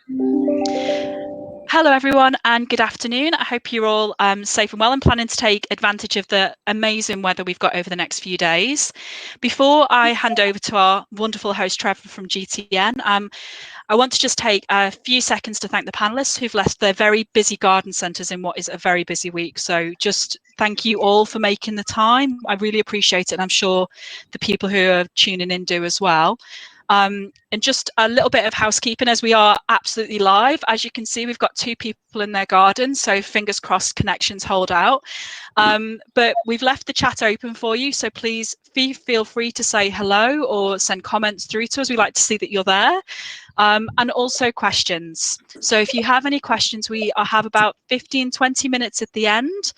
Hello everyone and good afternoon. I hope you're all safe and well and planning to take advantage of the amazing weather we've got over the next few days. Before I hand over to our wonderful host Trevor from GTN, I want to just take a few seconds to thank the panelists who've left their very busy garden centres in what is a very busy week. So just thank you all for making the time. I really appreciate it, and I'm sure the people who are tuning in do as well. And just a little bit of housekeeping as we are absolutely live. As you can see, we've got 2 people in their garden, so fingers crossed connections hold out. But we've left the chat open for you, so please feel free to say hello or send comments through to us. We like to see that you're there. And also questions. So if you have any questions, we have about 15-20 minutes at the end.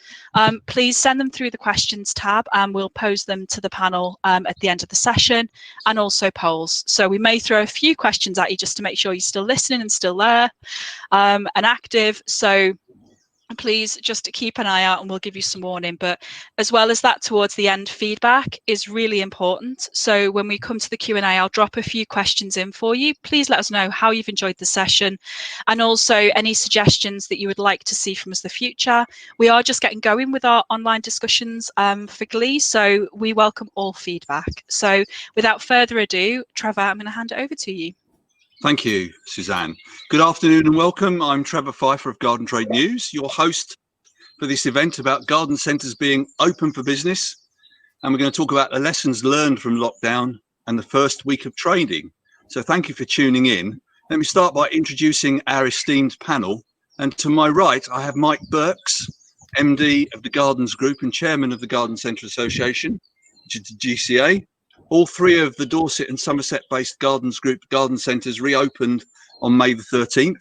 Please send them through the questions tab and we'll pose them to the panel at the end of the session, and also polls. So we may throw a few questions at you just to make sure you're still listening and still there and active. So please just keep an eye out and we'll give you some warning. But as well as that, towards the end, feedback is really important. So when we come to the Q&A, I'll drop a few questions in for you. Please let us know how you've enjoyed the session and also any suggestions that you would like to see from us in the future. We are just getting going with our online discussions for Glee, so we welcome all feedback. So without further ado, Trevor, I'm going to hand it over to you. Thank you, Suzanne. Good afternoon and welcome. I'm Trevor Pfeiffer of Garden Trade News, your host for this event about garden centres being open for business. And we're going to talk about the lessons learned from lockdown and the first week of trading. So thank you for tuning in. Let me start by introducing our esteemed panel. And to my right, I have Mike Burks, MD of the Gardens Group and Chairman of the Garden Centre Association, which is the GCA. All 3 of the Dorset and Somerset-based Gardens Group garden centres reopened on May the 13th,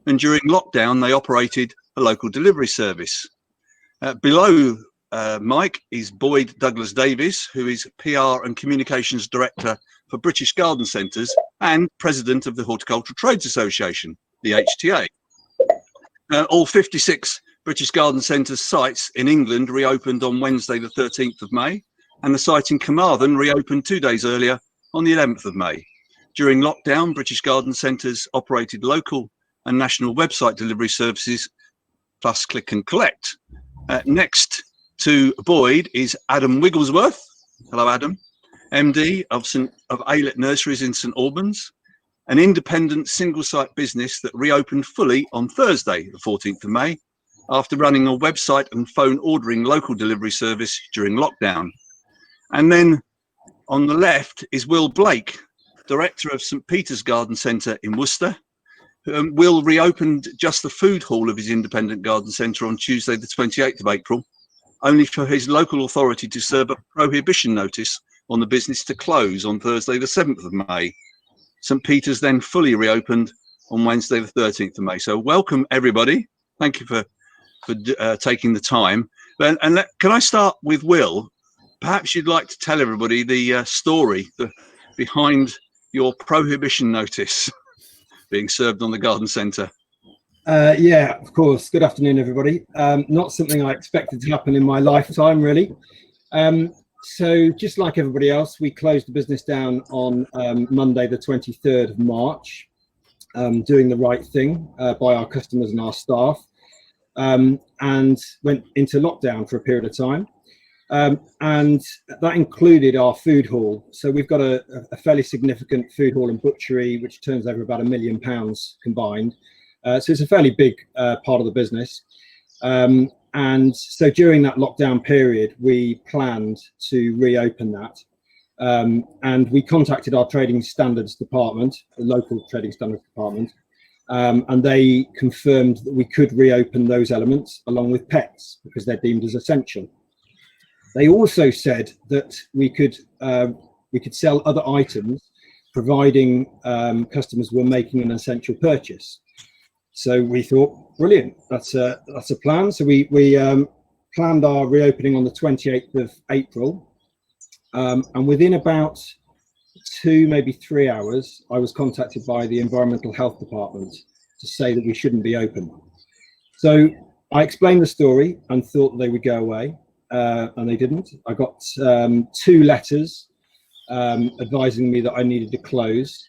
and during lockdown they operated a local delivery service. Below Mike is Boyd Douglas Davies, who is PR and Communications Director for British Garden Centres and President of the Horticultural Trades Association, the HTA. All 56 British Garden Centres sites in England reopened on Wednesday the 13th of May. And the site in Carmarthen reopened 2 days earlier on the 11th of May. During lockdown, British Garden Centres operated local and national website delivery services, plus click and collect. Next to Boyd is Adam Wigglesworth. Hello, Adam. MD of Aylett Nurseries in St Albans, an independent single-site business that reopened fully on Thursday, the 14th of May, after running a website and phone ordering local delivery service during lockdown. And then on the left is Will Blake, Director of St Peter's Garden Centre in Worcester. Will reopened just the food hall of his independent garden centre on Tuesday the 28th of April, only for his local authority to serve a prohibition notice on the business to close on Thursday the 7th of May. St Peter's then fully reopened on Wednesday the 13th of May. So welcome everybody. Thank you for taking the time. And can I start with Will? Perhaps you'd like to tell everybody the story behind your prohibition notice being served on the garden centre. Yeah, of course. Good afternoon, everybody. Not something I expected to happen in my lifetime, really. So just like everybody else, we closed the business down on Monday, the 23rd of March, doing the right thing by our customers and our staff, and went into lockdown for a period of time. And that included our food hall. So we've got a fairly significant food hall and butchery, which turns over about £1 million combined. So it's a fairly big part of the business. And so during that lockdown period, we planned to reopen that. And we contacted our trading standards department, the local trading standards department, and they confirmed that we could reopen those elements along with pets because they're deemed as essential. They also said that we could sell other items, providing customers were making an essential purchase. So we thought, brilliant, that's a plan. So we planned our reopening on the 28th of April, and within about 2, maybe 3 hours, I was contacted by the Environmental Health Department to say that we shouldn't be open. So I explained the story and thought they would go away. And they didn't. I got 2 letters advising me that I needed to close.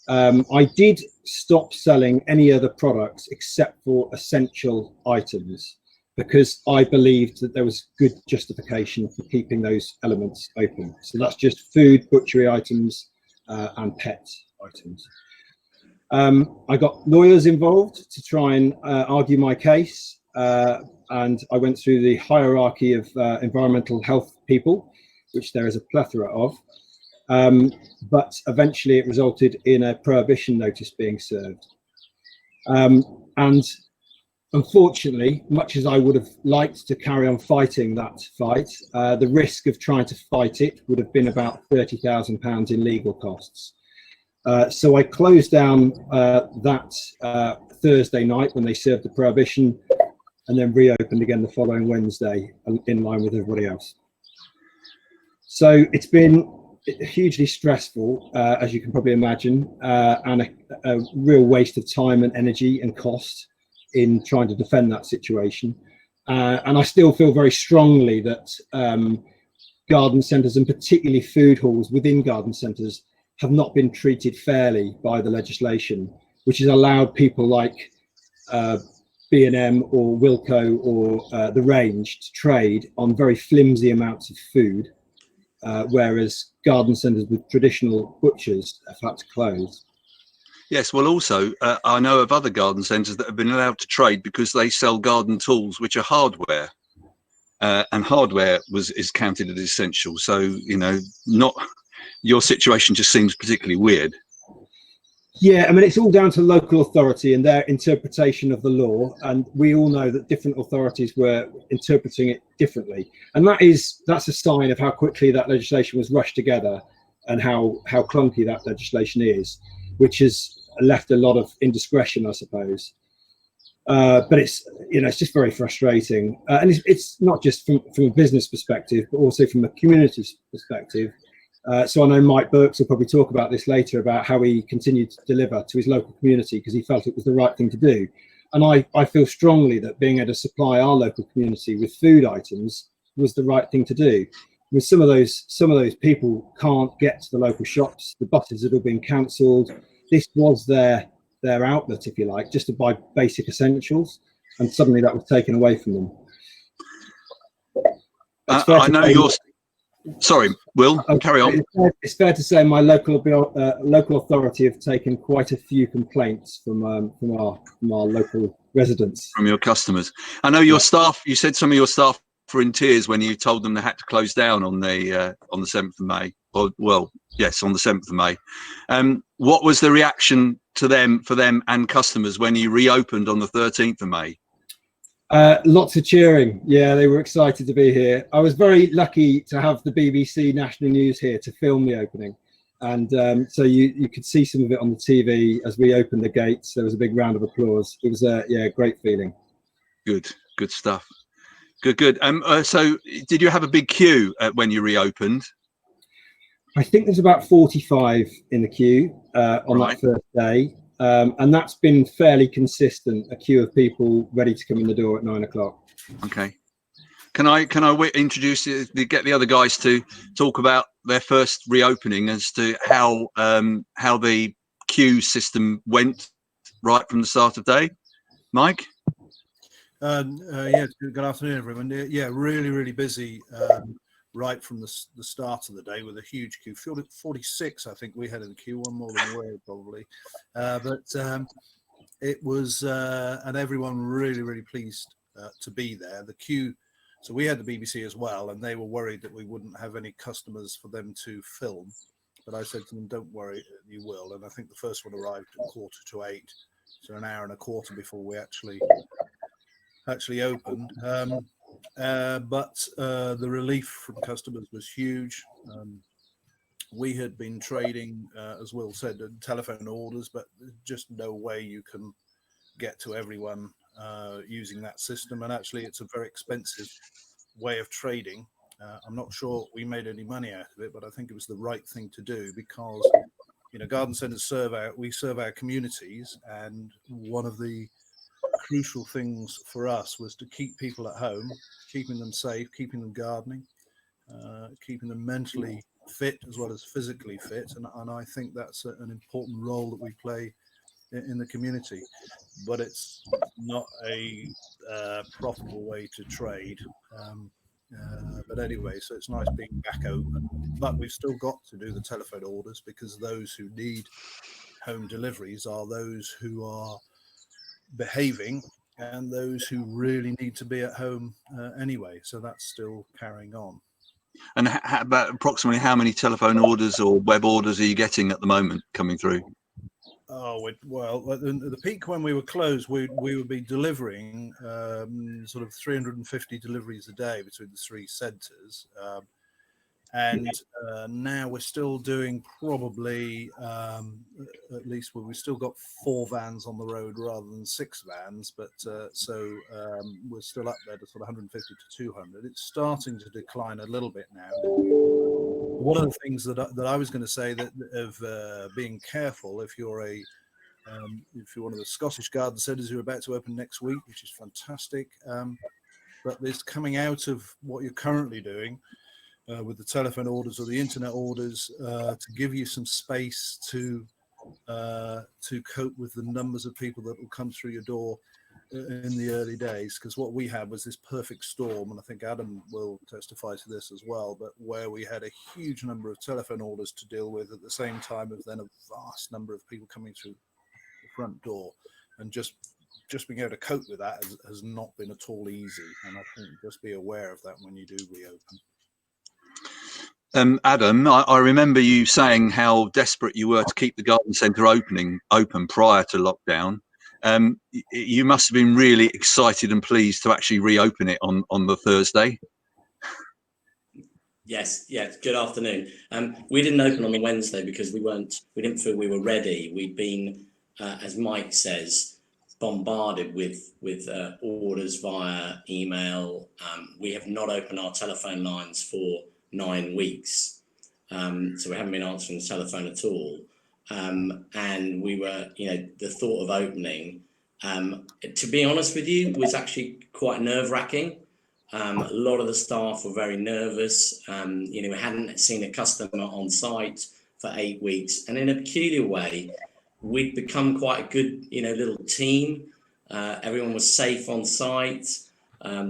I did stop selling any other products except for essential items, because I believed that there was good justification for keeping those elements open. So that's just food, butchery items, and pet items. I got lawyers involved to try and argue my case, and I went through the hierarchy of environmental health people, which there is a plethora of. But eventually it resulted in a prohibition notice being served. And unfortunately, much as I would have liked to carry on fighting that fight, the risk of trying to fight it would have been about £30,000 in legal costs. So I closed down that Thursday night when they served the prohibition, and then reopened again the following Wednesday in line with everybody else. So it's been hugely stressful, as you can probably imagine, and a real waste of time and energy and cost in trying to defend that situation. And I still feel very strongly that garden centres, and particularly food halls within garden centres, have not been treated fairly by the legislation, which has allowed people like B&M or Wilko or The Range to trade on very flimsy amounts of food, whereas garden centres with traditional butchers have had to close. Yes, well, also, I know of other garden centres that have been allowed to trade because they sell garden tools, which are hardware, and hardware is counted as essential. So, you know, not your situation just seems particularly weird. Yeah, I mean, it's all down to local authority and their interpretation of the law, and we all know that different authorities were interpreting it differently, and that's a sign of how quickly that legislation was rushed together and how clunky that legislation is, which has left a lot of indiscretion, I suppose. But it's just very frustrating, and it's not just from a business perspective, but also from a community perspective. So I know Mike Burks will probably talk about this later, about how he continued to deliver to his local community because he felt it was the right thing to do. And I feel strongly that being able to supply our local community with food items was the right thing to do. With some of those people can't get to the local shops, the buses had all been cancelled. This was their outlet, if you like, just to buy basic essentials, and suddenly that was taken away from them. I know you're. Sorry, Will, carry on. It's fair to say my local authority have taken quite a few complaints from our local residents. From your customers. I know your staff, you said some of your staff were in tears when you told them they had to close down on the 7th of May. Well, yes, on the 7th of May. What was the reaction for them and customers when you reopened on the 13th of May? Lots of cheering. Yeah, they were excited to be here. I was very lucky to have the BBC National News here to film the opening, and so you could see some of it on the TV as we opened the gates. There was a big round of applause. It was a great feeling. Good stuff. Good. So did you have a big queue when you reopened? I think there's about 45 in the queue on that first day. And that's been fairly consistent, a queue of people ready to come in the door at 9 o'clock. Okay. Can I introduce you, get the other guys to talk about their first reopening as to how the queue system went right from the start of day? Mike? Yeah, good afternoon, everyone. Yeah, really busy right from the start of the day with a huge queue. 46, I think we had in the queue, one more than we probably. But it was, and everyone really pleased to be there. The queue, so we had the BBC as well, and they were worried that we wouldn't have any customers for them to film. But I said to them, don't worry, you will. And I think the first one arrived at 7:45, so an hour and a quarter before we actually opened. But the relief from customers was huge. We had been trading, as Will said, telephone orders, but there's just no way you can get to everyone using that system. And actually, it's a very expensive way of trading. I'm not sure we made any money out of it, but I think it was the right thing to do because, garden centres serve our communities, and one of the crucial things for us was to keep people at home, keeping them safe, keeping them gardening, keeping them mentally fit as well as physically fit, and I think that's an important role that we play in the community. But it's not a profitable way to trade. But anyway, so it's nice being back open, but we've still got to do the telephone orders, because those who need home deliveries are those who are behaving and those who really need to be at home anyway. So that's still carrying on. And about approximately how many telephone orders or web orders are you getting at the moment coming through? Oh, well, the peak when we were closed, we would be delivering sort of 350 deliveries a day between the three centres. And now we're still doing probably at least we've still got 4 vans on the road rather than 6 vans, but so we're still up there to sort of 150 to 200. It's starting to decline a little bit now. One of the things that I was going to say, that of being careful if you're one of the Scottish garden centres who are about to open next week, which is fantastic, but there's coming out of what you're currently doing with the telephone orders or the internet orders to give you some space to cope with the numbers of people that will come through your door in the early days. Because what we had was this perfect storm, and I think Adam will testify to this as well, but where we had a huge number of telephone orders to deal with at the same time as then a vast number of people coming through the front door, and just being able to cope with that has not been at all easy. And I think just be aware of that when you do reopen. Adam, I remember you saying how desperate you were to keep the garden centre open prior to lockdown. You must have been really excited and pleased to actually reopen it on the Thursday. Yes. Good afternoon. We didn't open on the Wednesday because we didn't feel we were ready. We'd been, as Mike says, bombarded with orders via email. We have not opened our telephone lines for 9 weeks, so we haven't been answering the telephone at all, and we were, the thought of opening, to be honest with you, was actually quite nerve-wracking. A lot of the staff were very nervous. We hadn't seen a customer on site for 8 weeks, and in a peculiar way we'd become quite a good little team. Everyone was safe on site.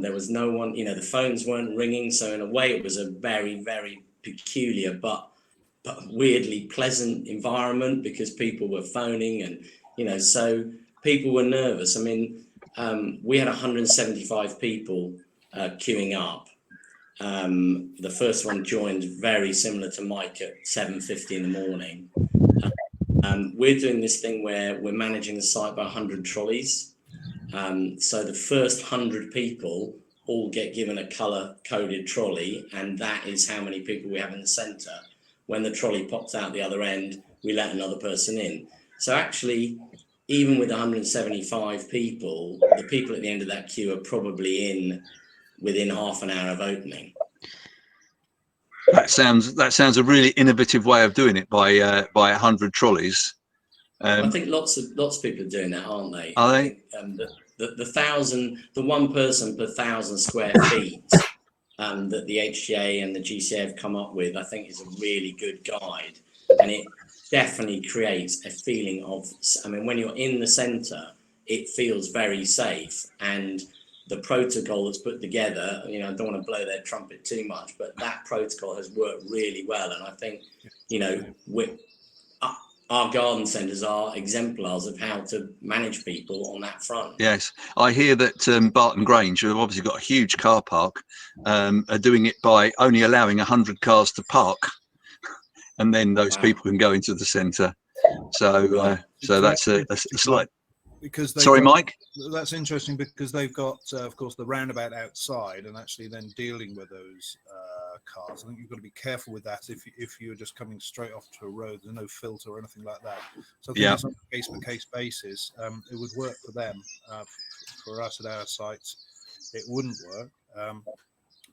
There was no one, the phones weren't ringing. So in a way, it was a very, very peculiar, but weirdly pleasant environment, because people were phoning and, so people were nervous. I mean, we had 175 people queuing up. The first one joined very similar to Mike at 7:50 in the morning. We're doing this thing where we're managing the site by 100 trolleys. So the first 100 people all get given a colour-coded trolley, and that is how many people we have in the centre. When the trolley pops out the other end, we let another person in. So actually, even with 175 people, the people at the end of that queue are probably in within half an hour of opening. That sounds a really innovative way of doing it by 100 trolleys. I think lots of people are doing that, aren't they? Are they? I think, the 1 person per 1,000 square feet that the HGA and the GCA have come up with, I think, is a really good guide, and it definitely creates a feeling of, when you're in the centre, it feels very safe, and the protocol that's put together, I don't want to blow their trumpet too much, but that protocol has worked really well, and I think, our garden centres are exemplars of how to manage people on that front. Yes, I hear that Barton Grange, who have obviously got a huge car park, are doing it by only allowing 100 cars to park, and then those people can go into the centre. So, so that's a slight. Because Sorry, Mike. That's interesting, because they've got, of course, the roundabout outside, and actually then dealing with those cars. I think you've got to be careful with that if you're just coming straight off to a road. There's no filter or anything like that. So I think it's on a case-by-case basis. It would work for them. For us at our sites, it wouldn't work.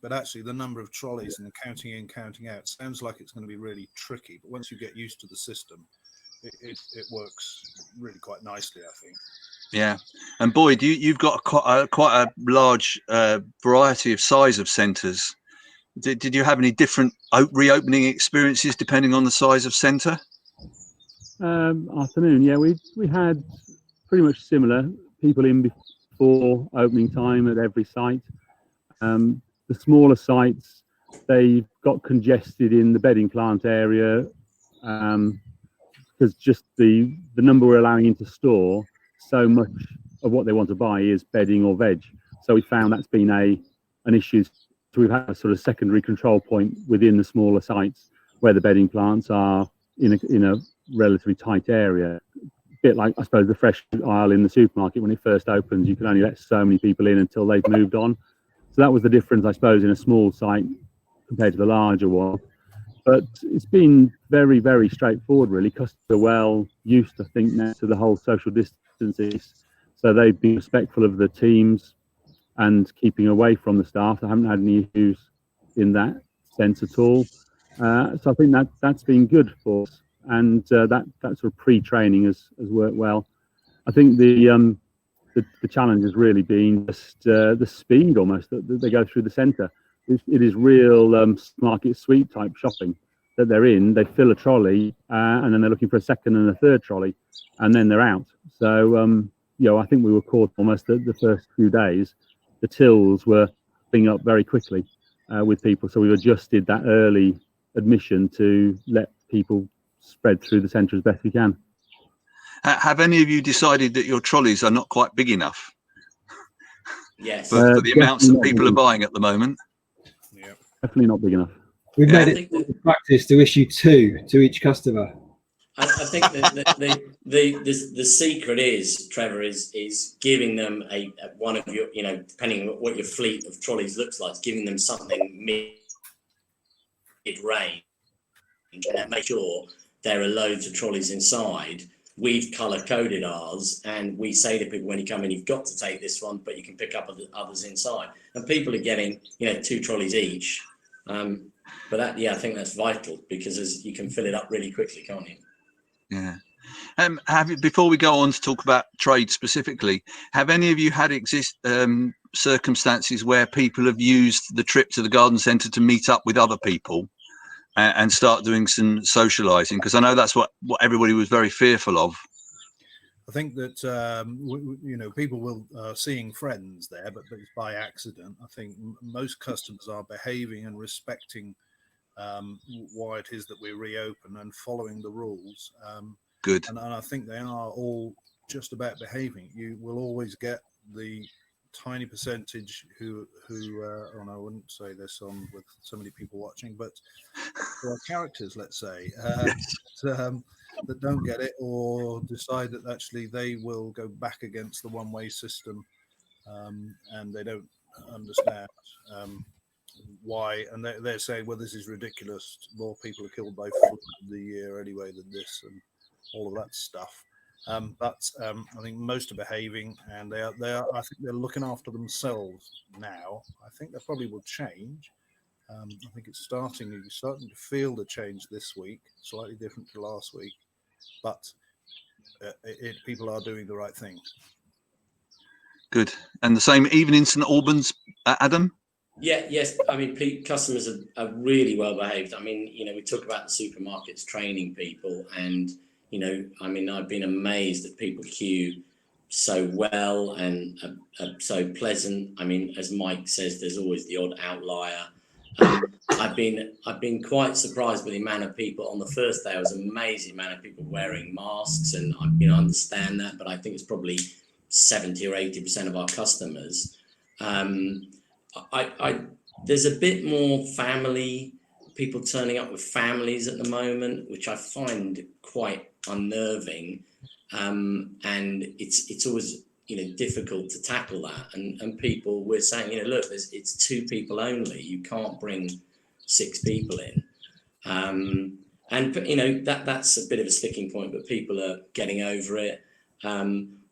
But actually, the number of trolleys and the counting in, counting out sounds like it's going to be really tricky. But once you get used to the system, it works really quite nicely, I think. Yeah, and Boyd, you've got quite a large variety of size of centres. Did you have any different reopening experiences depending on the size of centre? Afternoon, yeah, we had pretty much similar people in before opening time at every site. The smaller sites, they got congested in the bedding plant area because just the number we're allowing into store, so much of what they want to buy is bedding or veg. So we found that's been an issue. So we've had a sort of secondary control point within the smaller sites where the bedding plants are in a relatively tight area. A bit like, I suppose, the fresh aisle in the supermarket. When it first opens, you can only let so many people in until they've moved on. So that was the difference, I suppose, in a small site compared to the larger one. But it's been very, very straightforward, really. Customers are well used, I think, now to the whole social distances. So they've been respectful of the teams and keeping away from the staff. I haven't had any issues in that sense at all. So I think that's been good for us. And that sort of pre-training has worked well. I think the challenge has really been just the speed almost that they go through the centre. It is real market sweep type shopping that they're in. They fill a trolley and then they're looking for a second and a third trolley, and then they're out. So I think we were caught almost the first few days. The tills were filling up very quickly with people, so we adjusted that early admission to let people spread through the centre as best we can. Have any of you decided that your trolleys are not quite big enough? Yes. For the amounts that people are buying at the moment? Yeah. Definitely not big enough. We've Yeah. made it a practice to issue 2 to each customer. I think the secret is, Trevor, is giving them one of your, depending on what your fleet of trolleys looks like, giving them something mid-range and make sure there are loads of trolleys inside. We've colour-coded ours, and we say to people when you come in, you've got to take this one, but you can pick up others inside. And people are getting, 2 trolleys each. But that, I think that's vital, because you can fill it up really quickly, can't you? Yeah. Before we go on to talk about trade specifically, have any of you had circumstances where people have used the trip to the garden centre to meet up with other people and start doing some socialising? Because I know that's what everybody was very fearful of. I think that people will seeing friends there, but it's by accident. I think most customers are behaving and respecting why it is that we reopen and following the rules. Good. And I think they are all just about behaving. You will always get the tiny percentage who and I wouldn't say this on with so many people watching, but there are characters, let's say, that don't get it or decide that actually they will go back against the one-way system, and they don't understand why, and they're saying, well, this is ridiculous. More people are killed by flu the year anyway than this, and all of that stuff. But I think most are behaving, and they are. I think they're looking after themselves now. I think that probably will change. I think it's starting. You're starting to feel the change this week, slightly different to last week, but people are doing the right thing. Good. And the same even in St Albans, Adam? Yeah, yes. I mean, customers are really well behaved. I mean, we talk about the supermarkets training people, and I've been amazed that people queue so well and are so pleasant. I mean, as Mike says, there's always the odd outlier. I've been quite surprised by the amount of people on the first day. It was an amazing amount of people wearing masks, and I understand that, but I think it's probably 70 or 80% of our customers. There's a bit more family, people turning up with families at the moment, which I find quite unnerving, and it's always difficult to tackle that, and people we're saying look, it's 2 people only, you can't bring 6 people in, and that's a bit of a sticking point, but people are getting over it.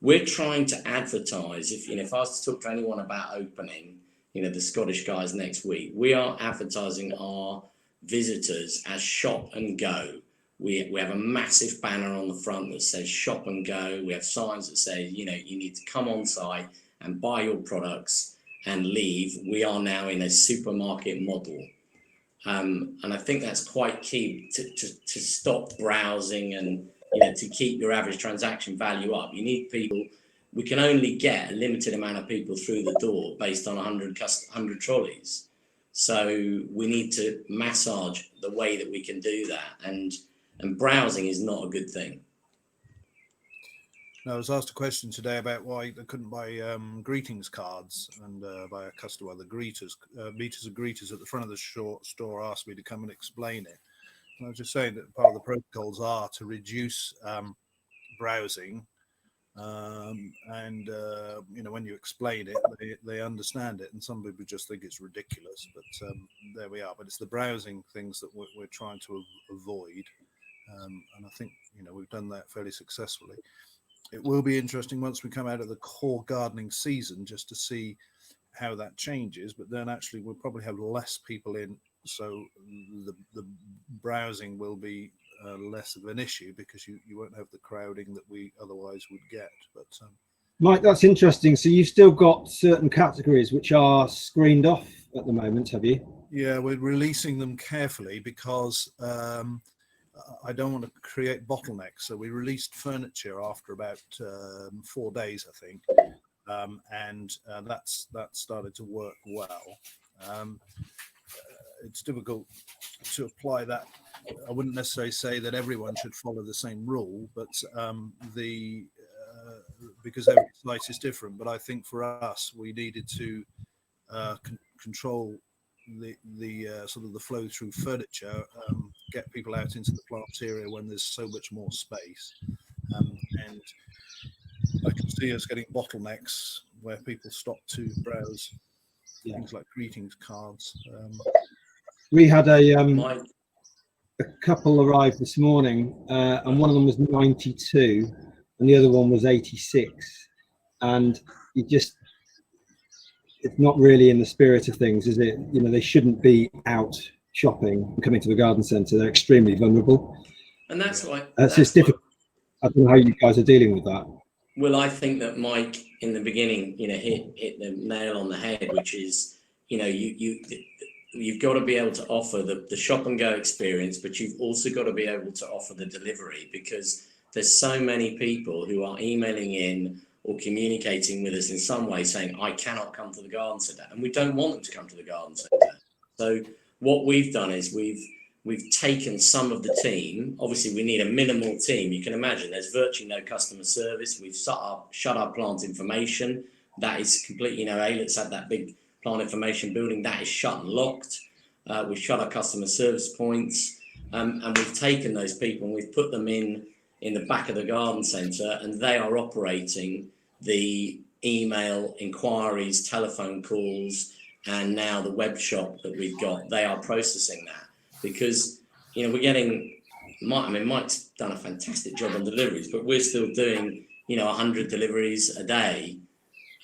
We're trying to advertise, if I was to talk to anyone about opening, the Scottish guys next week, we are advertising our visitors as shop and go. We have a massive banner on the front that says shop and go. We have signs that say, you need to come on site and buy your products and leave. We are now in a supermarket model. And I think that's quite key to stop browsing and to keep your average transaction value up. You need people. We can only get a limited amount of people through the door based on 100 trolleys. So we need to massage the way that we can do that, and browsing is not a good thing. I was asked a question today about why they couldn't buy greetings cards, and by a customer, the greeters, meters and greeters at the front of the store asked me to come and explain it. And I was just saying that part of the protocols are to reduce browsing, and when you explain it, they understand it, and some people just think it's ridiculous. But there we are. But it's the browsing things that we're trying to avoid, and I think we've done that fairly successfully. It will be interesting once we come out of the core gardening season just to see how that changes, but then actually we'll probably have less people in, so the browsing will be less of an issue, because you won't have the crowding that we otherwise would get. But Mike, that's interesting. So you've still got certain categories which are screened off at the moment, have you? Yeah, we're releasing them carefully because I don't want to create bottlenecks. So we released furniture after about 4 days, I think, and that started to work well. It's difficult to apply that. I wouldn't necessarily say that everyone should follow the same rule, but because every site is different. But I think for us, we needed to control the sort of the flow through furniture, get people out into the plant area when there's so much more space, and I can see us getting bottlenecks where people stop to browse things like greetings cards. We had a couple arrive this morning, and one of them was 92 and the other one was 86, and it's not really in the spirit of things, is it? They shouldn't be out shopping and coming to the garden centre. They're extremely vulnerable, and that's why it's difficult. I don't know how you guys are dealing with that. Well, I think that Mike in the beginning hit the nail on the head, which is you've got to be able to offer the shop and go experience, but you've also got to be able to offer the delivery, because there's so many people who are emailing in or communicating with us in some way saying, I cannot come to the garden centre, and we don't want them to come to the garden centre. So what we've done is we've taken some of the team. Obviously, we need a minimal team. You can imagine there's virtually no customer service. We've shut our plant information. That is completely, Ailets had that big plant information building. That is shut and locked. We've shut our customer service points, and we've taken those people and we've put them in the back of the garden centre, and they are operating the email inquiries, telephone calls, and now the web shop that we've got. They are processing that, because we're getting Mike's done a fantastic job on deliveries, but we're still doing 100 deliveries a day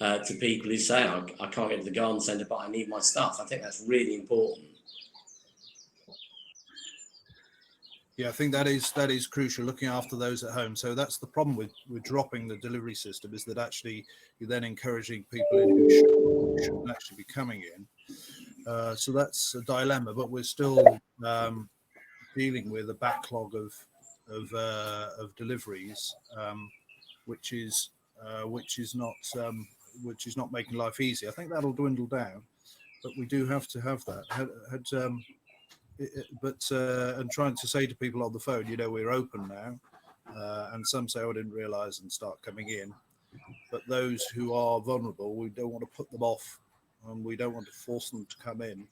to people who say, I can't get to the garden centre, but I need my stuff. I think that's really important. Yeah, I think that is crucial, looking after those at home. So that's the problem with dropping the delivery system, is that actually you're then encouraging people in who shouldn't actually be coming in. So that's a dilemma, but we're still dealing with a backlog of deliveries, which is not making life easy. I think that'll dwindle down, but we do have to have that. And trying to say to people on the phone, we're open now, and some say, I didn't realise, and start coming in. But those who are vulnerable, we don't want to put them off, and we don't want to force them to come in,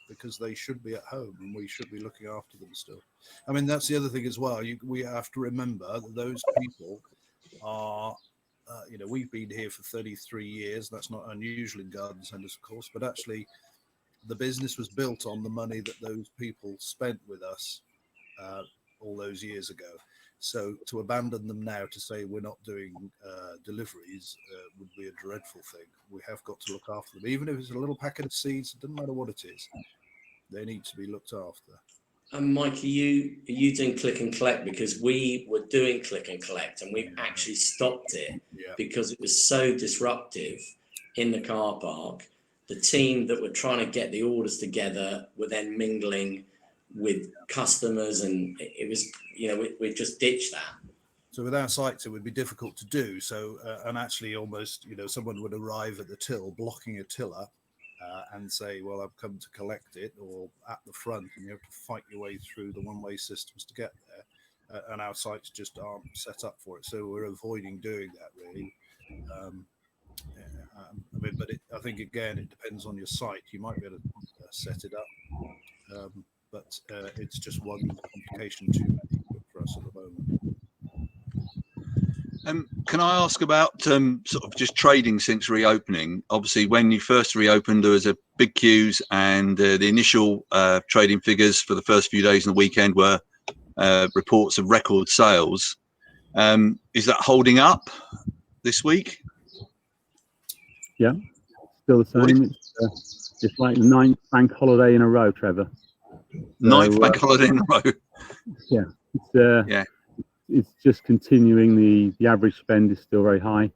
because they should be at home and we should be looking after them still. I mean, that's the other thing as well. We have to remember that those people are, we've been here for 33 years. That's not unusual in garden centres, of course, but actually the business was built on the money that those people spent with us all those years ago. So to abandon them now to say we're not doing deliveries would be a dreadful thing. We have got to look after them. Even if it's a little packet of seeds, it doesn't matter what it is. They need to be looked after. And Mike, are you doing click and collect? Because we were doing click and collect, and we've actually stopped it because it was so disruptive in the car park. the team that were trying to get the orders together were then mingling with customers, and it was, we just ditched that. So with our sites, it would be difficult to do. So, and actually almost, someone would arrive at the till, blocking a tiller, and say, well, I've come to collect it, or at the front, and you have to fight your way through the one-way systems to get there. And our sites just aren't set up for it. So we're avoiding doing that, really. But I think, again, it depends on your site. You might be able to set it up. But it's just one complication too many for us at the moment. Can I ask about sort of just trading since reopening? Obviously, when you first reopened, there was a big queues, and the initial trading figures for the first few days and the weekend were reports of record sales. Is that holding up this week? Yeah, still the same. It's like the 9th bank holiday in a row, Trevor. Ninth bank holiday in a row. Yeah, it's just continuing. The average spend is still very high.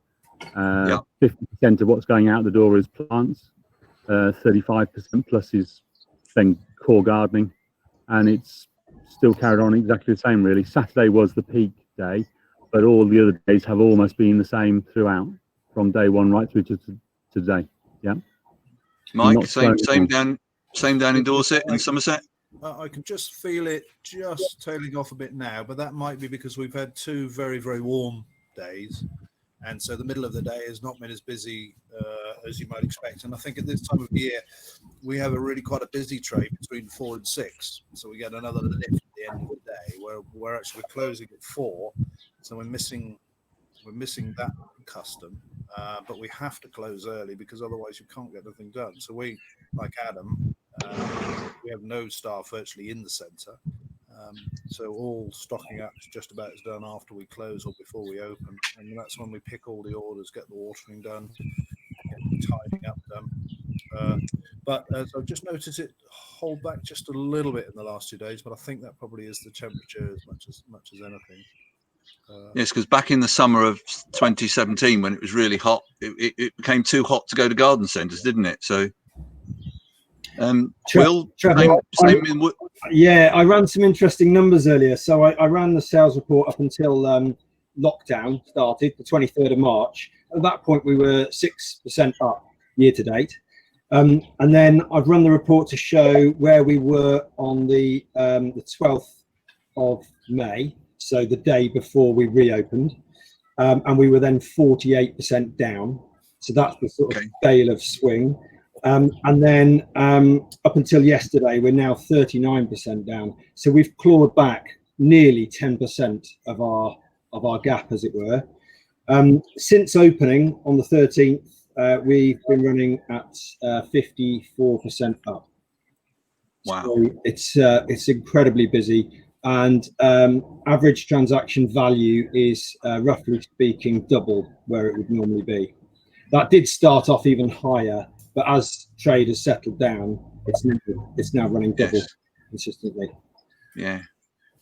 50% of what's going out the door is plants. 35% plus is then core gardening, and it's still carried on exactly the same. Really, Saturday was the peak day, but all the other days have almost been the same throughout, from day one right through to today. Yeah, Mike, same down in Dorset and Somerset. I can just feel it just tailing off a bit now, but that might be because we've had 2 very, very warm days, and so the middle of the day has not been as busy as you might expect. And I think at this time of year, we have a really quite a busy trade between 4 and 6, so we get another lift at the end of the day where we're actually closing at 4, so we're missing that custom, but we have to close early because otherwise you can't get anything done. So we, like Adam, we have no staff virtually in the centre, so all stocking up just about is done after we close or before we open, and that's when we pick all the orders, get the watering done, get the tidying up done. But so I've just noticed it hold back just a little bit in the last 2 days, but I think that probably is the temperature as much as anything. Yes, because back in the summer of 2017, when it was really hot, it became too hot to go to garden centres, didn't it? So, Will, Trevor, I ran some interesting numbers earlier. So I ran the sales report up until lockdown started, the 23rd of March. At that point, we were 6% up year to date. And then I've run the report to show where we were on the 12th of May. So the day before we reopened, and we were then 48% down. So that's the sort of scale of swing. And then up until yesterday, we're now 39% down. So we've clawed back nearly 10% of our gap, as it were. Since opening on the 13th, we've been running at 54% up. Wow! So it's incredibly busy. And average transaction value is roughly speaking double where it would normally be. That did start off even higher, but as trade has settled down, it's now running double consistently. Yeah.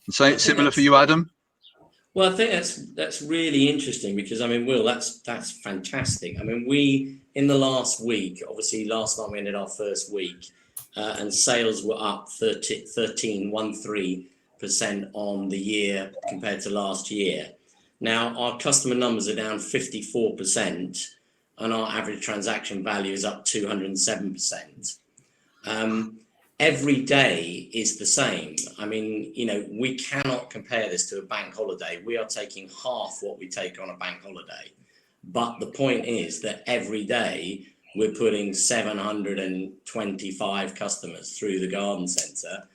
And so it's similar for you, Adam? Well, I think that's really interesting because, I mean, Will, that's fantastic. I mean, we, in the last week, obviously last night we ended our first week, and sales were up 13% on the year compared to last year. Now, our customer numbers are down 54%, and our average transaction value is up 207%. Every day is the same. I mean, we cannot compare this to a bank holiday. We are taking half what we take on a bank holiday. But the point is that every day we're putting 725 customers through the garden centre.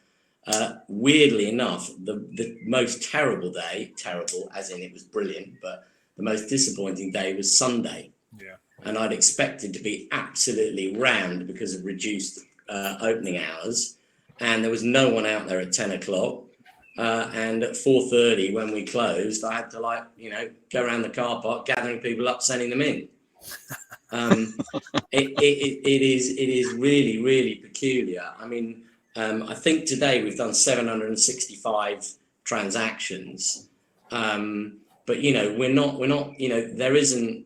Weirdly enough, the most terrible day, terrible as in it was brilliant, but the most disappointing day was Sunday. Yeah. And I'd expected to be absolutely rammed because of reduced opening hours, and there was no one out there at 10 o'clock. And at 4:30 when we closed, I had to go around the car park, gathering people up, sending them in. It is really, really peculiar. I mean, I think today we've done 765 transactions, but we're not. There isn't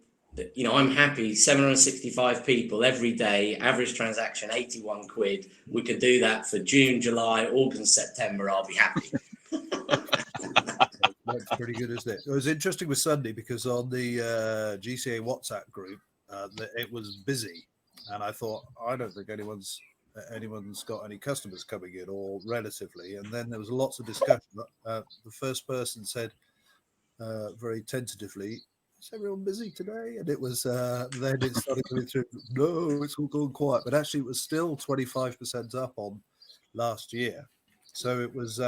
you know, I'm happy. 765 people every day, average transaction 81 quid. We could do that for June, July, August, September. I'll be happy. That's pretty good, isn't it? It was interesting with Sunday because on the GCA WhatsApp group, it was busy, and I thought, I don't think anyone's got any customers coming in, or relatively. And then there was lots of discussion. The first person said very tentatively, "Is everyone busy today?" And it was then it started coming through. No, it's all gone quiet, but actually it was still 25% up on last year. So it was.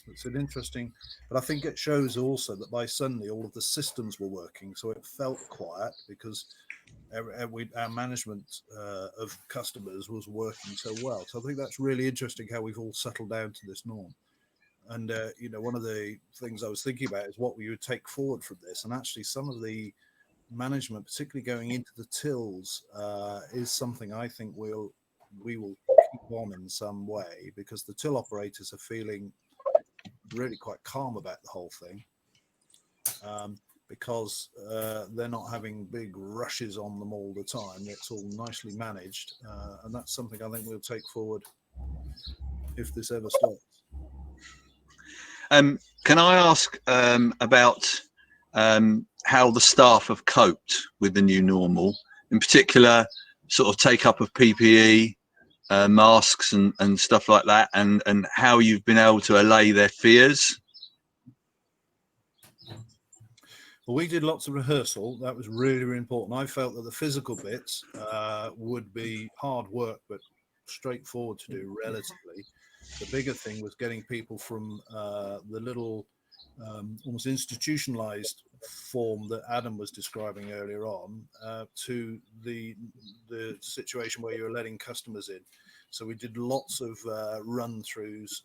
It's an interesting, but I think it shows also that by Sunday all of the systems were working, so it felt quiet because our management of customers was working so well. So I think that's really interesting how we've all settled down to this norm. And you know, one of the things I was thinking about is what we would take forward from this, and actually some of the management, particularly going into the tills, is something I think we will keep on in some way, because the till operators are feeling really quite calm about the whole thing, because they're not having big rushes on them all the time. It's all nicely managed, and that's something I think we'll take forward if this ever stops. Can I ask about how the staff have coped with the new normal, in particular sort of take up of PPE, masks and stuff like that, and how you've been able to allay their fears? Well, we did lots of rehearsal. That was really, really important. I felt that the physical bits would be hard work, but straightforward to do relatively. The bigger thing was getting people from the little almost institutionalized form that Adam was describing earlier on to the situation where you're letting customers in. So we did lots of run-throughs.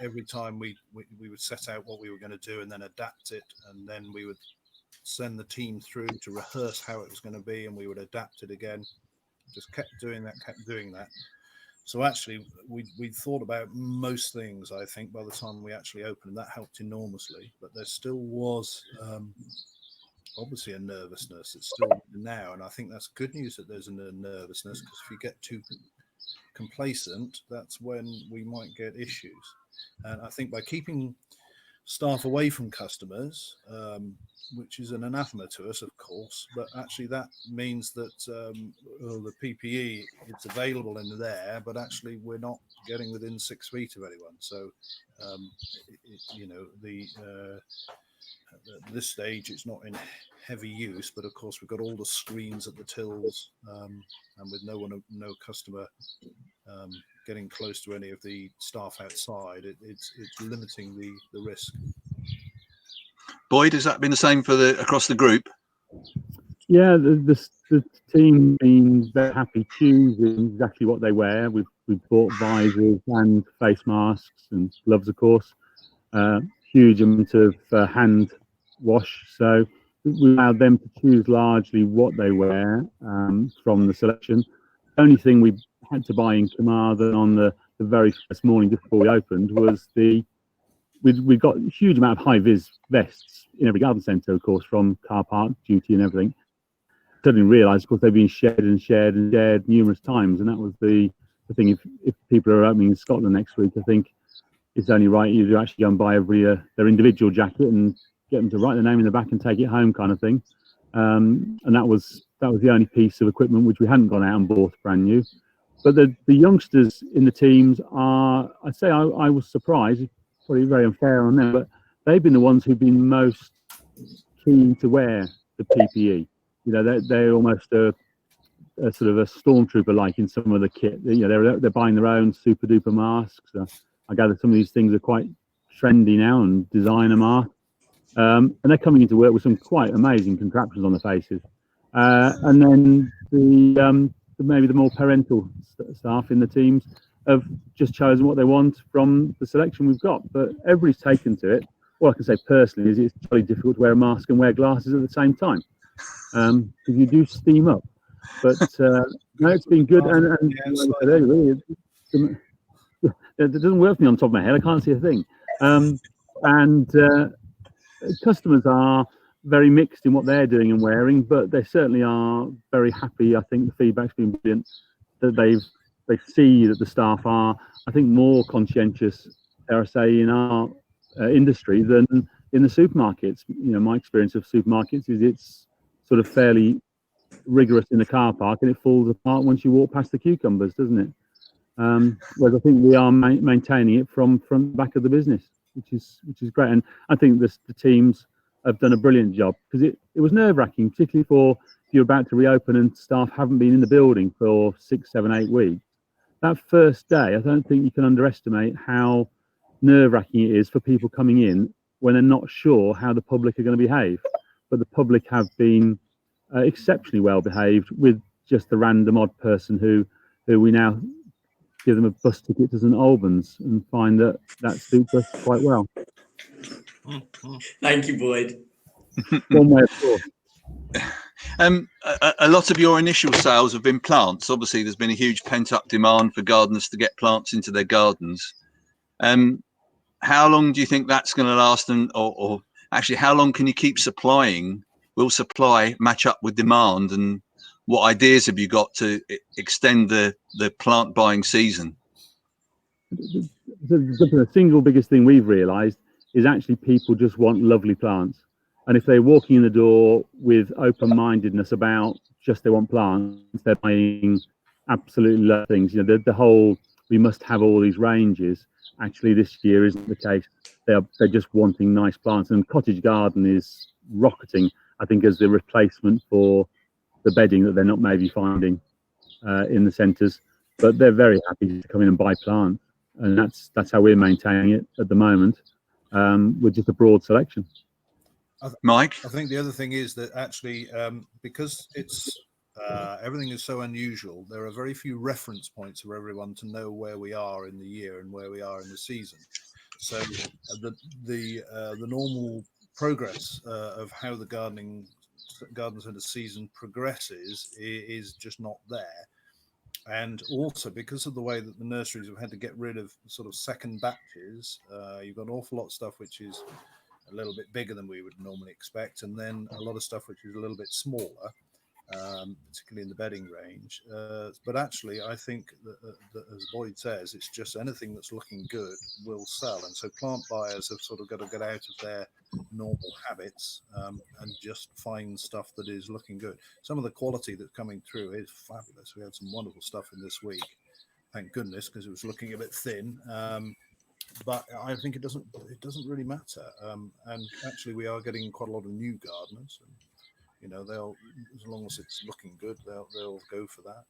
Every time we would set out what we were going to do and then adapt it, and then we would send the team through to rehearse how it was going to be, and we would adapt it again. Just kept doing that. So actually, we thought about most things, I think, by the time we actually opened, and that helped enormously. But there still was obviously a nervousness. It's still now, and I think that's good news that there's a nervousness, because if you get too complacent, that's when we might get issues. And I think by keeping staff away from customers, which is an anathema to us, of course, but actually that means that the PPE is available in there, but actually we're not getting within 6 feet of anyone. So, you know, at this stage it's not in heavy use, but of course we've got all the screens at the tills, and with no customer getting close to any of the staff outside, it's limiting the risk. Boyd, has that been the same for across the group? Yeah, the team been very happy choosing exactly what they wear. We've bought visors and face masks and gloves, of course. Huge amount of hand wash, so we allowed them to choose largely what they wear from the selection. The only thing we had to buy in Carmarthen on the very first morning just before we opened was we've got a huge amount of high-vis vests in every garden centre, of course, from car park duty and everything. Suddenly realised, of course, they've been shared numerous times, and that was the thing. If people are opening in Scotland next week, I think it's only right you to actually go and buy their individual jacket and get them to write their name in the back and take it home, kind of thing. And that was the only piece of equipment which we hadn't gone out and bought brand new. But the youngsters in the teams I was surprised. Probably very unfair on them, but they've been the ones who've been most keen to wear the PPE. You know, they're almost a sort of a stormtrooper like in some of the kit. You know, they're buying their own super duper masks. I gather some of these things are quite trendy now, and designer masks. And they're coming into work with some quite amazing contraptions on their faces. And then maybe the more parental staff in the teams have just chosen what they want from the selection we've got, but everybody's taken to it. All I can say personally is it's really difficult to wear a mask and wear glasses at the same time, because you do steam up. But no, it's been good, and like I said earlier, it doesn't work for me on top of my head. I can't see a thing. And customers are very mixed in what they're doing and wearing, but they certainly are very happy. I think the feedback's been brilliant, that they see that the staff are, I think, more conscientious, dare I say, in our industry than in the supermarkets. You know, my experience of supermarkets is it's sort of fairly rigorous in the car park, and it falls apart once you walk past the cucumbers, doesn't it? Whereas I think we are maintaining it from the back of the business, which is great. And I think the teams have done a brilliant job, because it was nerve-wracking, particularly for if you're about to reopen and staff haven't been in the building for 6, 7, 8 weeks. That first day, I don't think you can underestimate how nerve-wracking it is for people coming in when they're not sure how the public are going to behave. But the public have been exceptionally well behaved, with just the random odd person who we now give them a bus ticket to St Albans and find that suits us quite well. Thank you, Boyd. One way, of course. A lot of your initial sales have been plants. Obviously, there's been a huge pent-up demand for gardeners to get plants into their gardens. How long do you think that's going to last, or actually, how long can you keep supplying? Will supply match up with demand, and what ideas have you got to extend the plant buying season? The single biggest thing we've realised is actually people just want lovely plants. And if they're walking in the door with open-mindedness about just they want plants, they're buying absolutely lovely things. You know, the whole we must have all these ranges. Actually, this year isn't the case. They're just wanting nice plants, and cottage garden is rocketing, I think, as the replacement for the bedding that they're not maybe finding in the centres. But they're very happy to come in and buy plants, and that's how we're maintaining it at the moment, with just a broad selection. Mike? I think the other thing is that actually, because it's everything is so unusual, there are very few reference points for everyone to know where we are in the year and where we are in the season. So the normal progress of how the garden centre season progresses is just not there. And also, because of the way that the nurseries have had to get rid of sort of second batches, you've got an awful lot of stuff which is a little bit bigger than we would normally expect, and then a lot of stuff which is a little bit smaller, particularly in the bedding range. But actually, I think that, as Boyd says, it's just anything that's looking good will sell. And so plant buyers have sort of got to get out of their normal habits and just find stuff that is looking good. Some of the quality that's coming through is fabulous. We had some wonderful stuff in this week, thank goodness, because it was looking a bit thin. But I think it doesn't really matter. And actually, we are getting quite a lot of new gardeners. And, you know, they'll, as long as it's looking good, they'll go for that.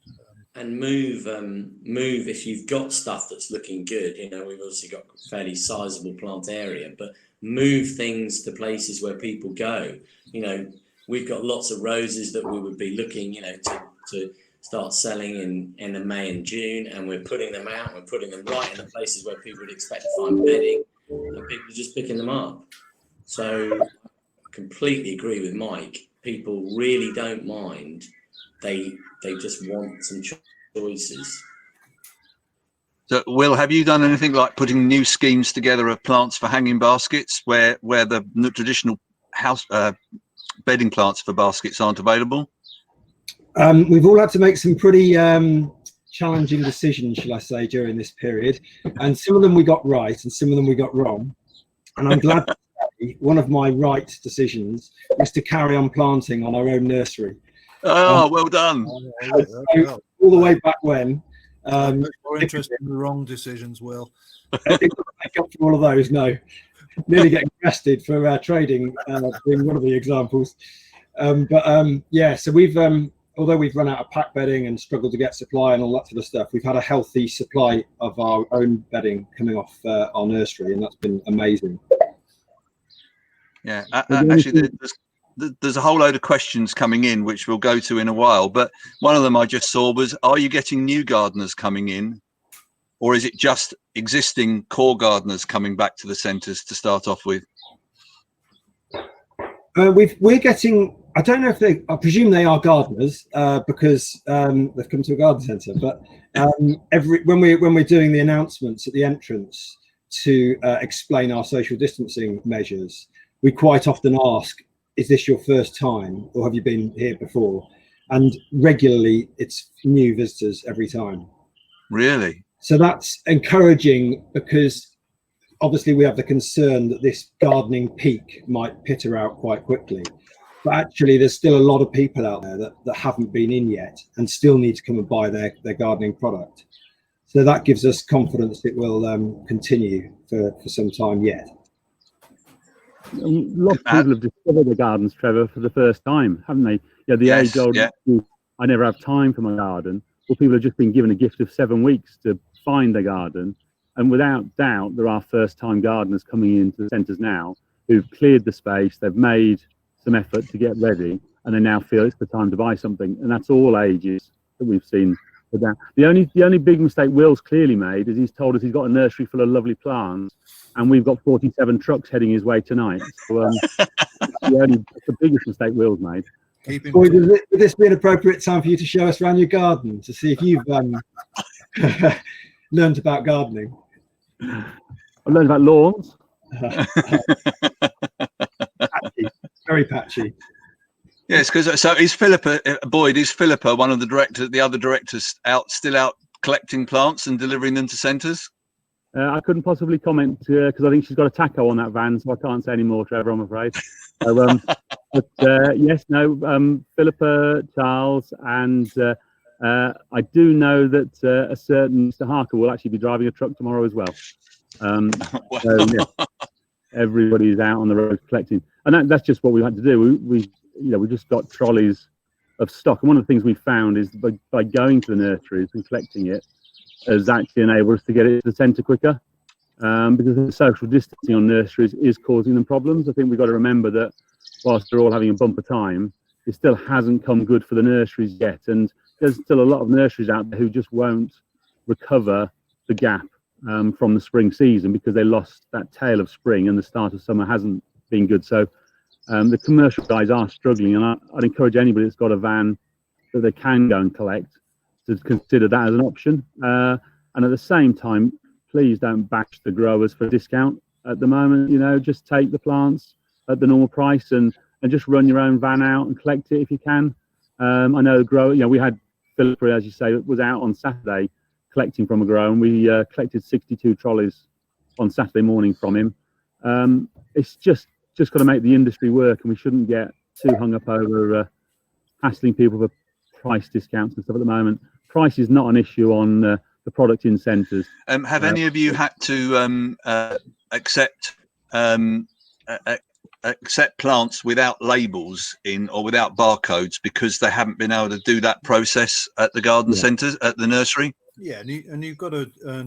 And move if you've got stuff that's looking good. You know, we've obviously got a fairly sizable plant area, but move things to places where people go. You know, we've got lots of roses that we would be looking, you know, to start selling in May and June, and we're putting them out. We're putting them right in the places where people would expect to find bedding, and people are just picking them up. So, I completely agree with Mike. People really don't mind. They just want some choices. So, Will, have you done anything like putting new schemes together of plants for hanging baskets, where the traditional house bedding plants for baskets aren't available? We've all had to make some pretty challenging decisions, shall I say, during this period, and some of them we got right and some of them we got wrong. And I'm glad to say one of my right decisions was to carry on planting on our own nursery. Oh, well done. So, all the way back when. More interested in the wrong decisions, Will. I didn't make up for all of those, no. Nearly getting arrested for trading, being one of the examples. Yeah, so we've... although we've run out of pack bedding and struggled to get supply and all that sort of stuff, we've had a healthy supply of our own bedding coming off our nursery, and that's been amazing. Yeah, actually, there's a whole load of questions coming in, which we'll go to in a while. But one of them I just saw was, are you getting new gardeners coming in, or is it just existing core gardeners coming back to the centres to start off with? We're getting, I don't know if I presume they are gardeners because they've come to a garden centre, but when we're doing the announcements at the entrance to explain our social distancing measures, we quite often ask, is this your first time, or have you been here before? And regularly, it's new visitors every time. Really? So that's encouraging, because obviously we have the concern that this gardening peak might peter out quite quickly. But actually, there's still a lot of people out there that haven't been in yet and still need to come and buy their gardening product. So that gives us confidence it will continue for some time yet. Lots of people have discovered the gardens, Trevor, for the first time, haven't they? Yeah, the Yes, age-old, yeah. I never have time for my garden. Well, people have just been given a gift of 7 weeks to find their garden. And without doubt, there are first-time gardeners coming into the centres now who've cleared the space, they've made some effort to get ready, and they now feel it's the time to buy something. And that's all ages that we've seen with that. The only big mistake Will's clearly made is he's told us he's got a nursery full of lovely plants, and we've got 47 trucks heading his way tonight. So the biggest mistake Will's made. Boy, would this be an appropriate time for you to show us around your garden to see if you've learned about gardening? I've learned about lawns. Patchy, very patchy. Yes, because so is Philippa Boyd? Is Philippa one of the other directors still out collecting plants and delivering them to centres? I couldn't possibly comment because I think she's got a taco on that van, so I can't say any more, Trevor, I'm afraid. So, yes, no, Philippa, Charles, and I do know that a certain Mr. Harker will actually be driving a truck tomorrow as well. So, yeah, everybody's out on the road collecting, and that's just what we had to do. We just got trolleys of stock, and one of the things we found is by going to the nurseries and collecting it has actually enabled us to get it to the centre quicker, because the social distancing on nurseries is causing them problems. I think we've got to remember that whilst they're all having a bumper time, it still hasn't come good for the nurseries yet, and there's still a lot of nurseries out there who just won't recover the gap from the spring season because they lost that tail of spring and the start of summer hasn't been good. So the commercial guys are struggling, and I'd encourage anybody that's got a van that they can go and collect to consider that as an option. And at the same time, please don't bash the growers for discount at the moment. Just take the plants at the normal price and just run your own van out and collect it if you can. I know we had Philippa, as you say, was out on Saturday collecting from a grower, and we collected 62 trolleys on Saturday morning from him. It's just got to make the industry work, and we shouldn't get too hung up over hassling people for price discounts and stuff at the moment. Price is not an issue on the product in centres. Have any of you had to accept plants without labels in or without barcodes because they haven't been able to do that process at the garden centres, at the nursery? Yeah, and you've got to, I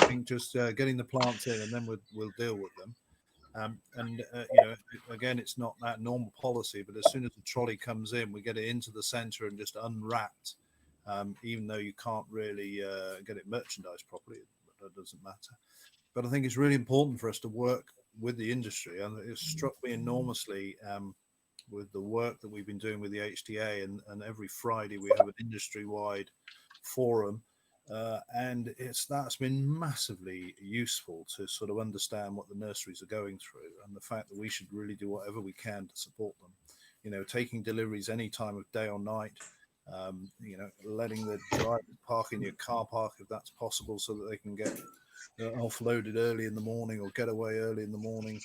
think, just getting the plants in, and then we'll deal with them. Again, it's not that normal policy, but as soon as the trolley comes in, we get it into the centre and just unwrapped. Even though you can't really get it merchandised properly, that doesn't matter. But I think it's really important for us to work with the industry, and it struck me enormously with the work that we've been doing with the HTA, and every Friday we have an industry-wide forum, and that's been massively useful to sort of understand what the nurseries are going through, and the fact that we should really do whatever we can to support them. Taking deliveries any time of day or night. Letting the driver park in your car park if that's possible, so that they can get offloaded early in the morning or get away early in the morning.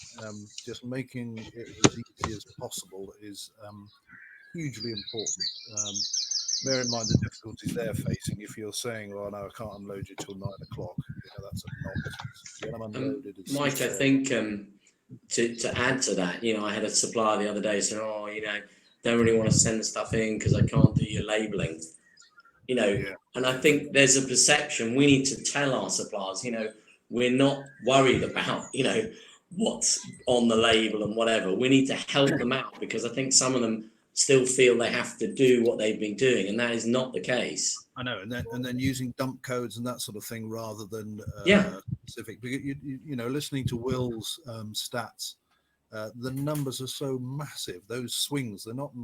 Just making it as easy as possible is hugely important. Bear in mind the difficulties they're facing. If you're saying, "Oh no, I can't unload you till 9 o'clock," that's a nonsense. Get them unloaded. Mike, I think to add to that, I had a supplier the other day saying, don't really want to send the stuff in because I can't do your labelling. And I think there's a perception we need to tell our suppliers, we're not worried about, what's on the label and whatever. We need to help them out, because I think some of them still feel they have to do what they've been doing, and that is not the case. I know, and then using dump codes and that sort of thing rather than specific. Listening to Will's stats, the numbers are so massive. Those swings, they're not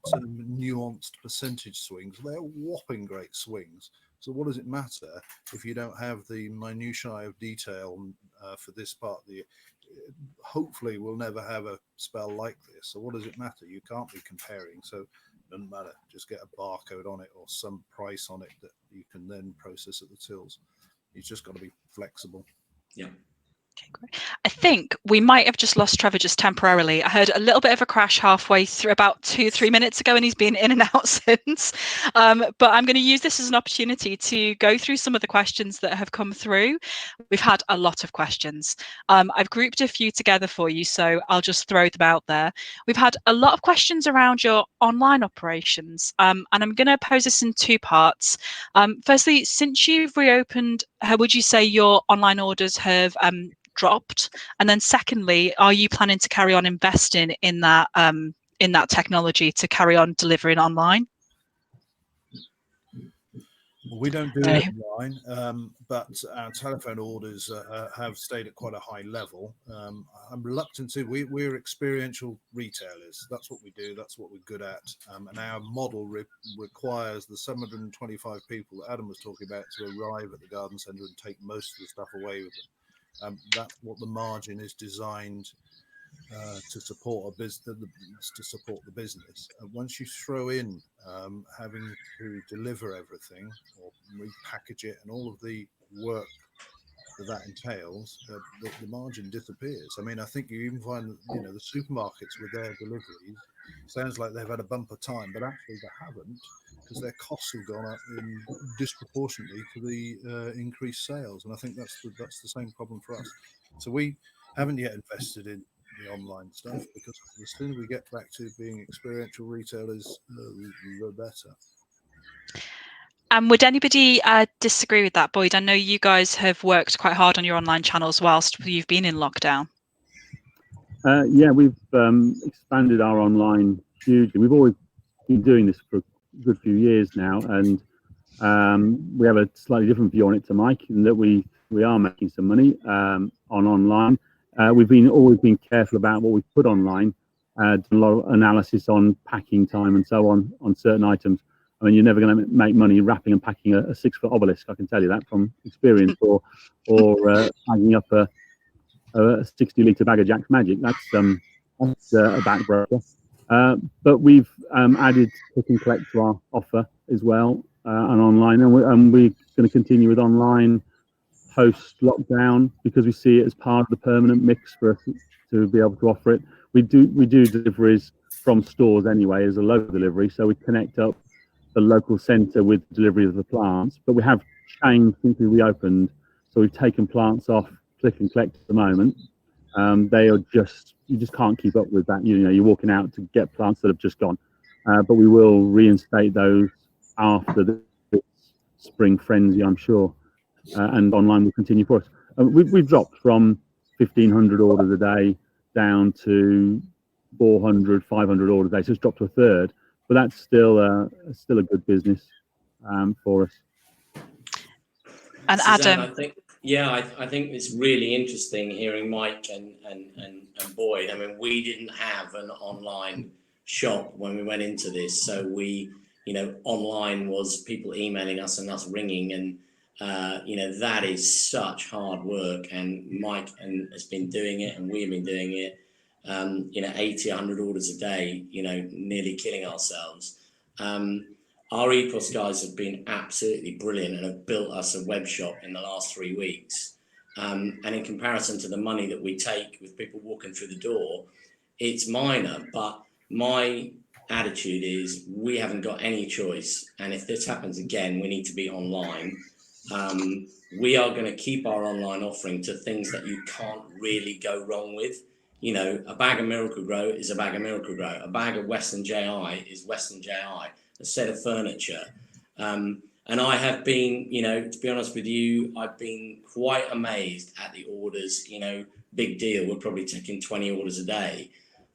sort of nuanced percentage swings. They're whopping great swings. So what does it matter if you don't have the minutiae of detail for this part? hopefully we'll never have a spell like this. So what does it matter? You can't be comparing. So it doesn't matter. Just get a barcode on it or some price on it that you can then process at the tills. You've just got to be flexible. Yeah. Okay, great. I think we might have just lost Trevor just temporarily. I heard a little bit of a crash halfway through, about 2-3 minutes ago, and he's been in and out since. But I'm going to use this as an opportunity to go through some of the questions that have come through. We've had a lot of questions. I've grouped a few together for you, so I'll just throw them out there. We've had a lot of questions around your online operations, and I'm going to pose this in 2 parts. Firstly, since you've reopened, how would you say your online orders have dropped? And then secondly, are you planning to carry on investing in that technology to carry on delivering online? Well, we don't do it online, but our telephone orders have stayed at quite a high level. I'm reluctant to. We're experiential retailers. That's what we do. That's what we're good at. And our model requires the 725 people that Adam was talking about to arrive at the garden centre and take most of the stuff away with them. That's what the margin is designed to support a business. To support the business. Once you throw in having to deliver everything or repackage it and all of the work that entails, the margin disappears. I mean, I think you even find that, you know, the supermarkets with their deliveries sounds like they've had a bumper time, but actually they haven't, because their costs have gone up disproportionately to the increased sales. And I think that's the same problem for us. So we haven't yet invested in the online stuff, because the sooner we get back to being experiential retailers, the better. And would anybody disagree with that, Boyd? I know you guys have worked quite hard on your online channels whilst you've been in lockdown. Yeah, we've expanded our online hugely. We've always been doing this for a good few years now, and we have a slightly different view on it to Mike, in that we are making some money on online. We've always been careful about what we put online, done a lot of analysis on packing time and so on certain items. I mean, you're never going to make money wrapping and packing a 6-foot obelisk. I can tell you that from experience. or hanging up a 60-litre bag of Jack's Magic. That's a backbreaker. But we've added click and collect to our offer as well, and online, and we're going to continue with online post lockdown, because we see it as part of the permanent mix for us to be able to offer it. We do deliveries from stores anyway as a local delivery, so we connect up the local centre with delivery of the plants. But we have changed since we reopened, so we've taken plants off click and collect at the moment. They are you just can't keep up with that. You know, you're walking out to get plants that have just gone, but we will reinstate those after the spring frenzy, I'm sure, and online will continue for us. We've dropped from 1,500 orders a day down to 400, 500 orders a day, so it's dropped to a third. But that's still a good business for us. And Suzanne, Adam, I think it's really interesting hearing Mike and Boyd. I mean, we didn't have an online shop when we went into this, so we, you know, online was people emailing us and us ringing, and you know, that is such hard work. And Mike has been doing it, and we've been doing it. You know, 80, 100 orders a day, you know, nearly killing ourselves. Our Ethos guys have been absolutely brilliant and have built us a web shop in the last 3 weeks. And in comparison to the money that we take with people walking through the door, it's minor. But my attitude is we haven't got any choice. And if this happens again, we need to be online. We are going to keep our online offering to things that you can't really go wrong with. You know, a bag of Miracle Grow is a bag of Miracle Grow. A bag of Western JI is Western JI. A set of furniture. And I have been, you know, to be honest with you, I've been quite amazed at the orders. You know, big deal. We're probably taking 20 orders a day.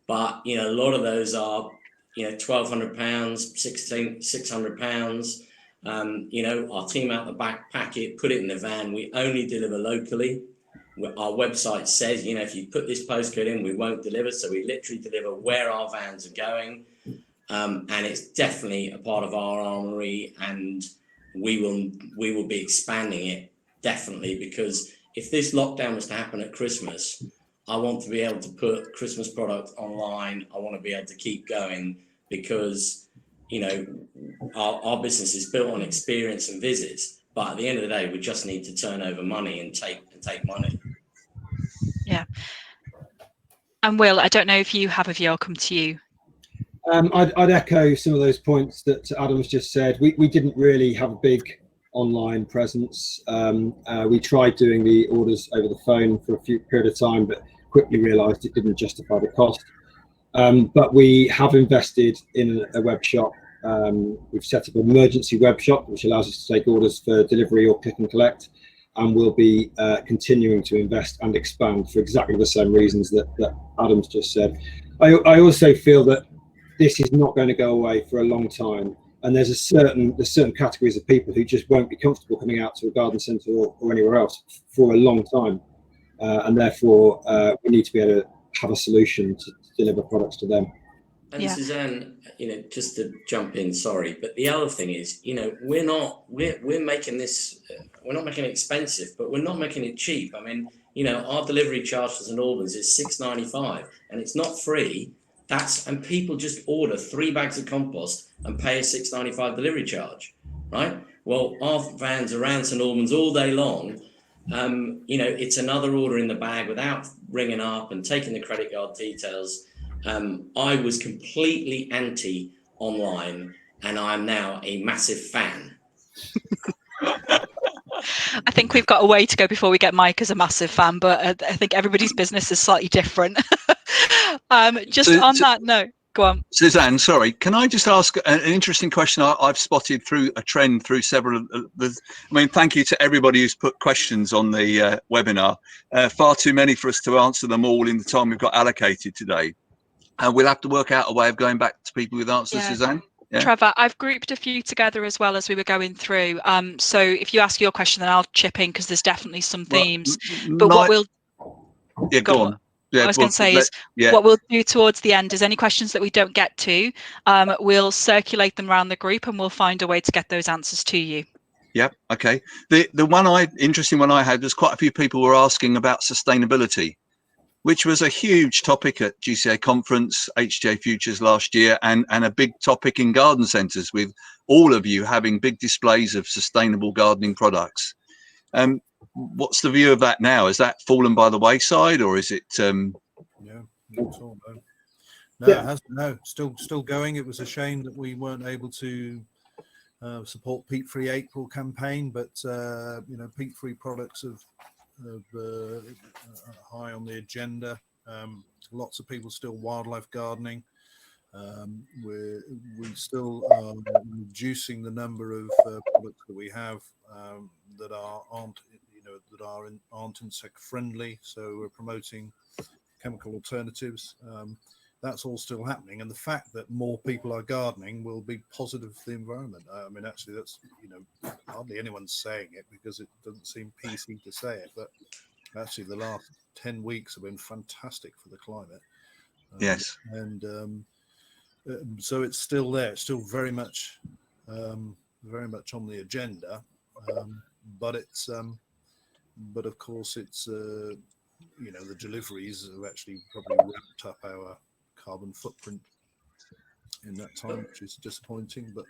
But, you know, a lot of those are, you know, £1,200, £600. You know, our team out the back, pack it, put it in the van. We only deliver locally. Our website says, you know, if you put this postcode in, we won't deliver. So we literally deliver where our vans are going. And it's definitely a part of our armory, and we will be expanding it, definitely, because if this lockdown was to happen at Christmas, I want to be able to put Christmas product online. I want to be able to keep going because, you know, our business is built on experience and visits. But at the end of the day, we just need to turn over money and take money. Yeah. And Will, I don't know if you have a view. I'll come to you. I'd echo some of those points that Adam's just said. We didn't really have a big online presence. We tried doing the orders over the phone for a period of time, but quickly realised it didn't justify the cost. But we have invested in a web shop. We've set up an emergency web shop, which allows us to take orders for delivery or click and collect. And we'll be continuing to invest and expand for exactly the same reasons that Adam's just said. I also feel that this is not going to go away for a long time, and there's certain categories of people who just won't be comfortable coming out to a garden centre or anywhere else for a long time, and therefore we need to be able to have a solution to deliver products to them. And Yeah. Suzanne, you know, just to jump in, sorry, but the other thing is, you know, we're making this, we're not making it expensive, but we're not making it cheap. I mean, you know, our delivery charge for St Albans is £6.95, and it's not free. And people just order 3 bags of compost and pay a £6.95 delivery charge, right? Well, our vans around St Albans all day long. You know, it's another order in the bag without ringing up and taking the credit card details. I was completely anti online, and I'm now a massive fan. I think we've got a way to go before we get Mike as a massive fan, but I think everybody's business is slightly different. That note, go on. Suzanne, sorry, can I just ask an interesting question I've spotted through a trend through several of the, I mean, thank you to everybody who's put questions on the webinar. Far too many for us to answer them all in the time we've got allocated today. We'll have to work out a way of going back to people with answers, Yeah. Suzanne. Yeah. Trevor, I've grouped a few together as well as we were going through. So if you ask your question, then I'll chip in because there's definitely some themes. But what we'll go on. Yeah, what I was going to say is what we'll do towards the end is any questions that we don't get to, we'll circulate them around the group and we'll find a way to get those answers to you. Yep. Okay. The interesting one I had was quite a few people were asking about sustainability, which was a huge topic at GCA conference, HTA Futures last year, and a big topic in garden centres with all of you having big displays of sustainable gardening products. What's the view of that now? Has that fallen by the wayside, or is it? Yeah, not at all. No, it hasn't. No, still going. It was a shame that we weren't able to support Peat-Free April campaign, but you know, peat-free products have high on the agenda. Lots of people still wildlife gardening. We still are reducing the number of products that we have that aren't insect friendly. So we're promoting chemical alternatives. That's all still happening, and the fact that more people are gardening will be positive for the environment. I mean, actually, that's, you know, hardly anyone's saying it because it doesn't seem PC to say it, but actually the last 10 weeks have been fantastic for the climate. Yes. And so it's still there. It's still very much on the agenda. But it's but of course it's you know, the deliveries have actually probably ramped up our carbon footprint in that time, which is disappointing. But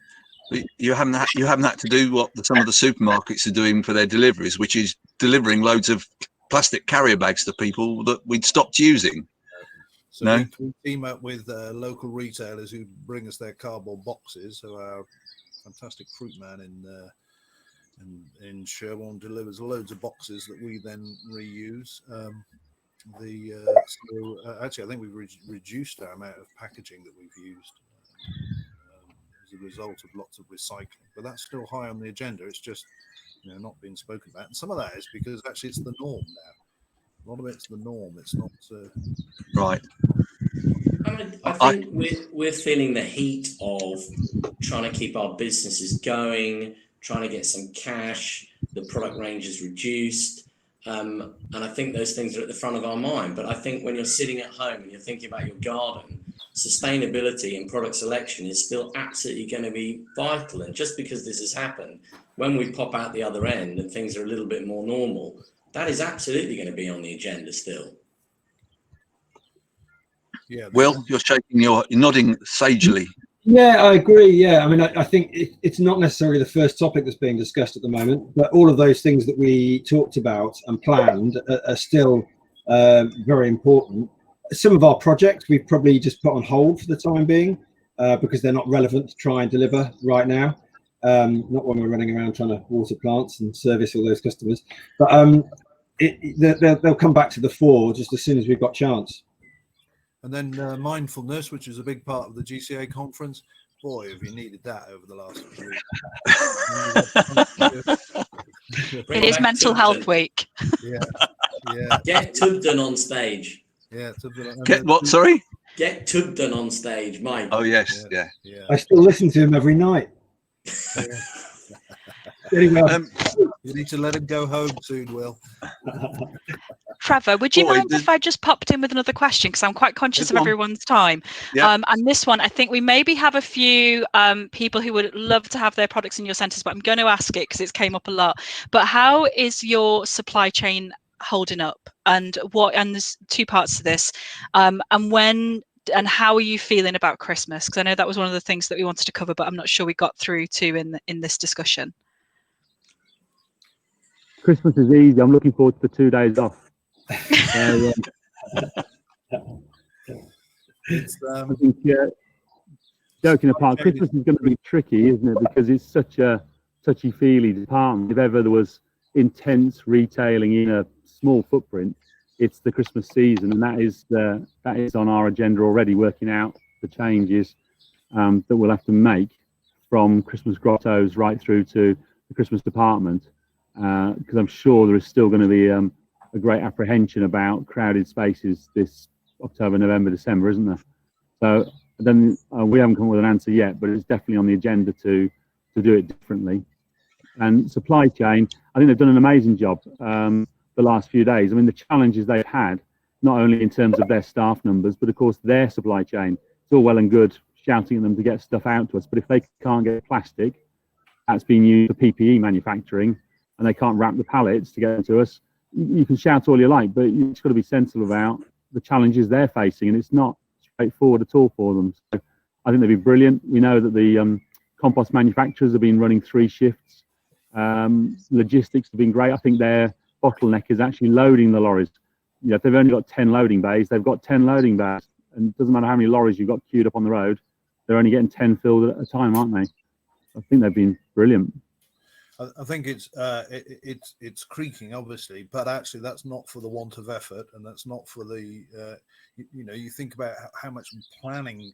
you haven't had to do what some of the supermarkets are doing for their deliveries, which is delivering loads of plastic carrier bags to people that we'd stopped using. So we team up with local retailers who bring us their cardboard boxes. So our fantastic fruit man in Sherborne delivers loads of boxes that we then reuse. Actually, I think we've reduced our amount of packaging that we've used as a result of lots of recycling. But that's still high on the agenda. It's just, you know, not being spoken about. And some of that is because actually it's the norm now. A lot of it's the norm. It's not right. I think we're feeling the heat of trying to keep our businesses going, trying to get some cash. The product range is reduced. And I think those things are at the front of our mind. But I think when you're sitting at home and you're thinking about your garden, sustainability and product selection is still absolutely going to be vital. And just because this has happened, when we pop out the other end and things are a little bit more normal, that is absolutely going to be on the agenda still. Yeah. Will, you're you're nodding sagely. Yeah, I agree. Yeah, I mean, I think it's not necessarily the first topic that's being discussed at the moment, but all of those things that we talked about and planned are still very important. Some of our projects we've probably just put on hold for the time being because they're not relevant to try and deliver right now. Not when we're running around trying to water plants and service all those customers, but they'll come back to the fore just as soon as we've got chance. And then mindfulness, which is a big part of the GCA conference. Boy, have you needed that over the last few weeks. It is Mental Health Week. Yeah, yeah. Get Tubden on stage. Yeah. Get what? Sorry. Get Tubden on stage, Mike. Oh yes, yeah. I still listen to him every night. Yeah. Anyway, You need to let him go home soon, Will. Trevor, would you mind if I just popped in with another question? Because I'm quite conscious of everyone's time. Yeah. And this one, I think we maybe have a few people who would love to have their products in your centres, but I'm going to ask it because it's came up a lot. But how is your supply chain holding up? And there's two parts to this. And how are you feeling about Christmas? Because I know that was one of the things that we wanted to cover, but I'm not sure we got through to in this discussion. Christmas is easy. I'm looking forward to the 2 days off. So, I think, joking apart, Christmas is going to be tricky, isn't it? Because it's such a touchy-feely department. If ever there was intense retailing in a small footprint, it's the Christmas season, and that is on our agenda already. Working out the changes that we'll have to make from Christmas grottos right through to the Christmas department, because I'm sure there is still going to be a great apprehension about crowded spaces this October, November, December, isn't there? So then we haven't come up with an answer yet, but it's definitely on the agenda to do it differently. And supply chain, I think they've done an amazing job the last few days. I mean, the challenges they've had, not only in terms of their staff numbers, but of course their supply chain. It's all well and good shouting at them to get stuff out to us, but if they can't get plastic that's been used for PPE manufacturing and they can't wrap the pallets to get them to us, you can shout all you like, but you've just got to be sensible about the challenges they're facing, and it's not straightforward at all for them. So I think they'd be brilliant. We know that the compost manufacturers have been running 3 shifts. Logistics have been great. I think their bottleneck is actually loading the lorries. You know, if they've only got 10 loading bays, they've got 10 loading bays, and it doesn't matter how many lorries you've got queued up on the road, they're only getting 10 filled at a time, aren't they? I think they've been brilliant. I think it's creaking, obviously, but actually that's not for the want of effort, and that's not for the you think about how much planning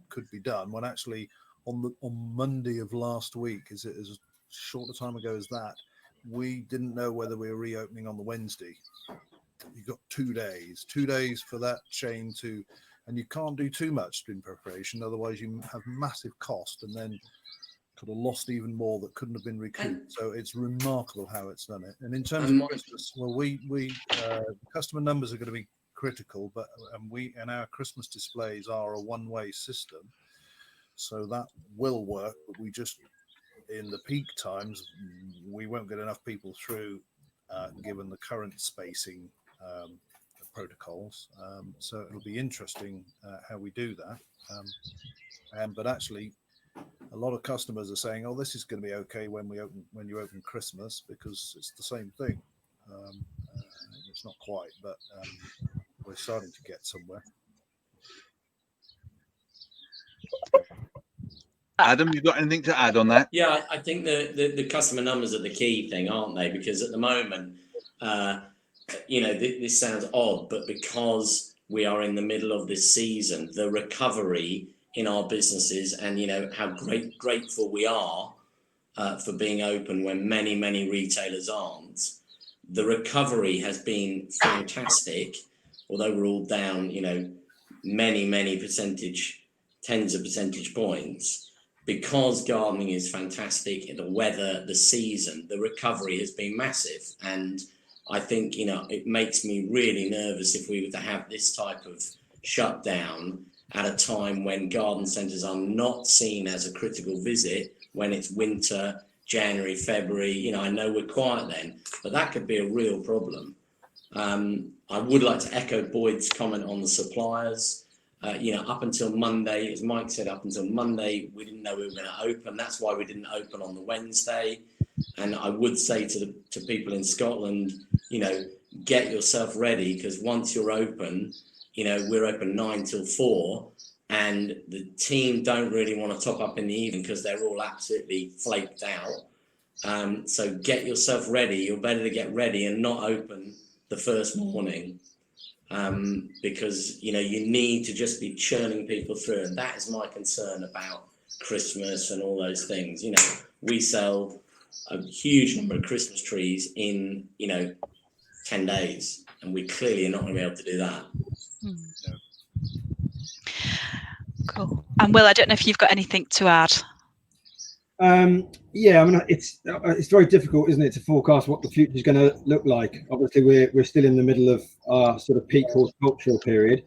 could be done when actually on Monday of last week, as short a time ago as that, we didn't know whether we were reopening on the Wednesday. You've got 2 days for that chain to, and you can't do too much in preparation, otherwise you have massive cost, and then could have lost even more that couldn't have been recouped. So it's remarkable how it's done it. And in terms of Christmas, well, we customer numbers are going to be critical, but and our Christmas displays are a one-way system, so that will work. But we just, in the peak times, we won't get enough people through, given the current spacing protocols. So it'll be interesting how we do that. But actually, a lot of customers are saying, "Oh, this is going to be okay when you open Christmas," because it's the same thing. It's not quite, but we're starting to get somewhere. Adam, you got anything to add on that? Yeah, I think the customer numbers are the key thing, aren't they? Because at the moment, this sounds odd, but because we are in the middle of this season, the recovery in our businesses, and how grateful we are for being open when many retailers aren't. The recovery has been fantastic, although we're all down, many percentage, tens of percentage points. Because gardening is fantastic, the weather, the season, the recovery has been massive. And I think, it makes me really nervous if we were to have this type of shutdown at a time when garden centres are not seen as a critical visit, when it's winter, January, February. I know we're quiet then, but that could be a real problem. I would like to echo Boyd's comment on the suppliers. Up until Monday, as Mike said, up until Monday, we didn't know we were going to open. That's why we didn't open on the Wednesday. And I would say to people in Scotland, get yourself ready, because once you're open, we're open 9 till 4, and the team don't really want to top up in the evening because they're all absolutely flaked out. So get yourself ready. You're better to get ready and not open the first morning. Because you need to just be churning people through, and that is my concern about Christmas and all those things. We sell a huge number of Christmas trees in 10 days, and we clearly are not going to be able to do that. Cool. And Will, I don't know if you've got anything to add. It's very difficult, isn't it, to forecast what the future is going to look like. Obviously, we're still in the middle of our sort of peak horticultural period.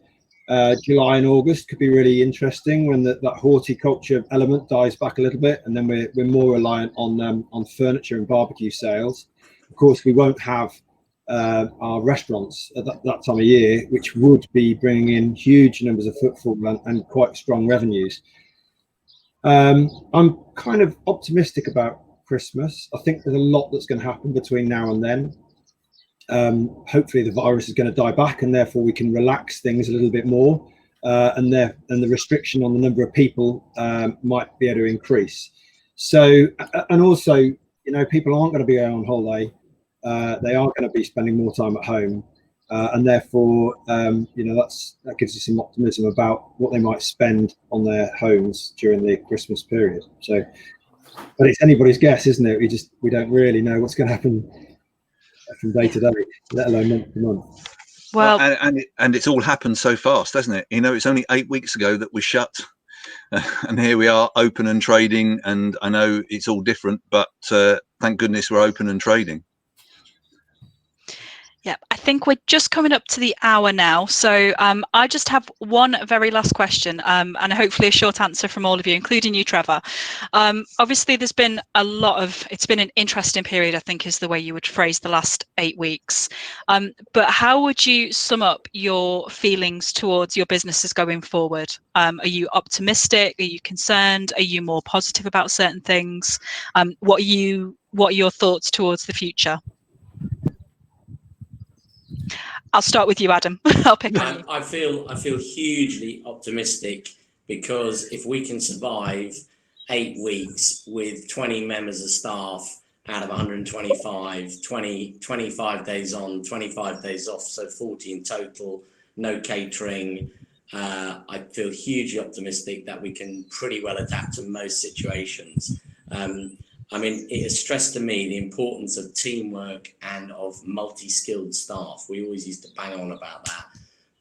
July and August could be really interesting when that horticulture element dies back a little bit, and then we're more reliant on furniture and barbecue sales. Of course, we won't have our restaurants at that time of year, which would be bringing in huge numbers of footfall and quite strong revenues. I'm kind of optimistic about Christmas. I think there's a lot that's going to happen between now and then. Hopefully the virus is going to die back, and therefore we can relax things a little bit more, and the restriction on the number of people might be able to increase. So, and also, people aren't going to be going on holiday. They are going to be spending more time at home, and therefore, that gives us some optimism about what they might spend on their homes during the Christmas period. So, but it's anybody's guess, isn't it? We don't really know what's going to happen from day to day, let alone month to month. Well, and it's all happened so fast, hasn't it? It's only 8 weeks ago that we shut, and here we are open and trading. And I know it's all different, but thank goodness we're open and trading. Yeah, I think we're just coming up to the hour now. So I just have one very last question, and hopefully a short answer from all of you, including you, Trevor. Obviously, there's been it's been an interesting period, I think is the way you would phrase the last 8 weeks. But how would you sum up your feelings towards your businesses going forward? Are you optimistic? Are you concerned? Are you more positive about certain things? What are your thoughts towards the future? I'll start with you, Adam. I'll pick on you. I feel hugely optimistic, because if we can survive 8 weeks with 20 members of staff out of 125, 25 days on, 25 days off, so 40 in total, no catering, I feel hugely optimistic that we can pretty well adapt to most situations. It has stressed to me the importance of teamwork and of multi-skilled staff. We always used to bang on about that,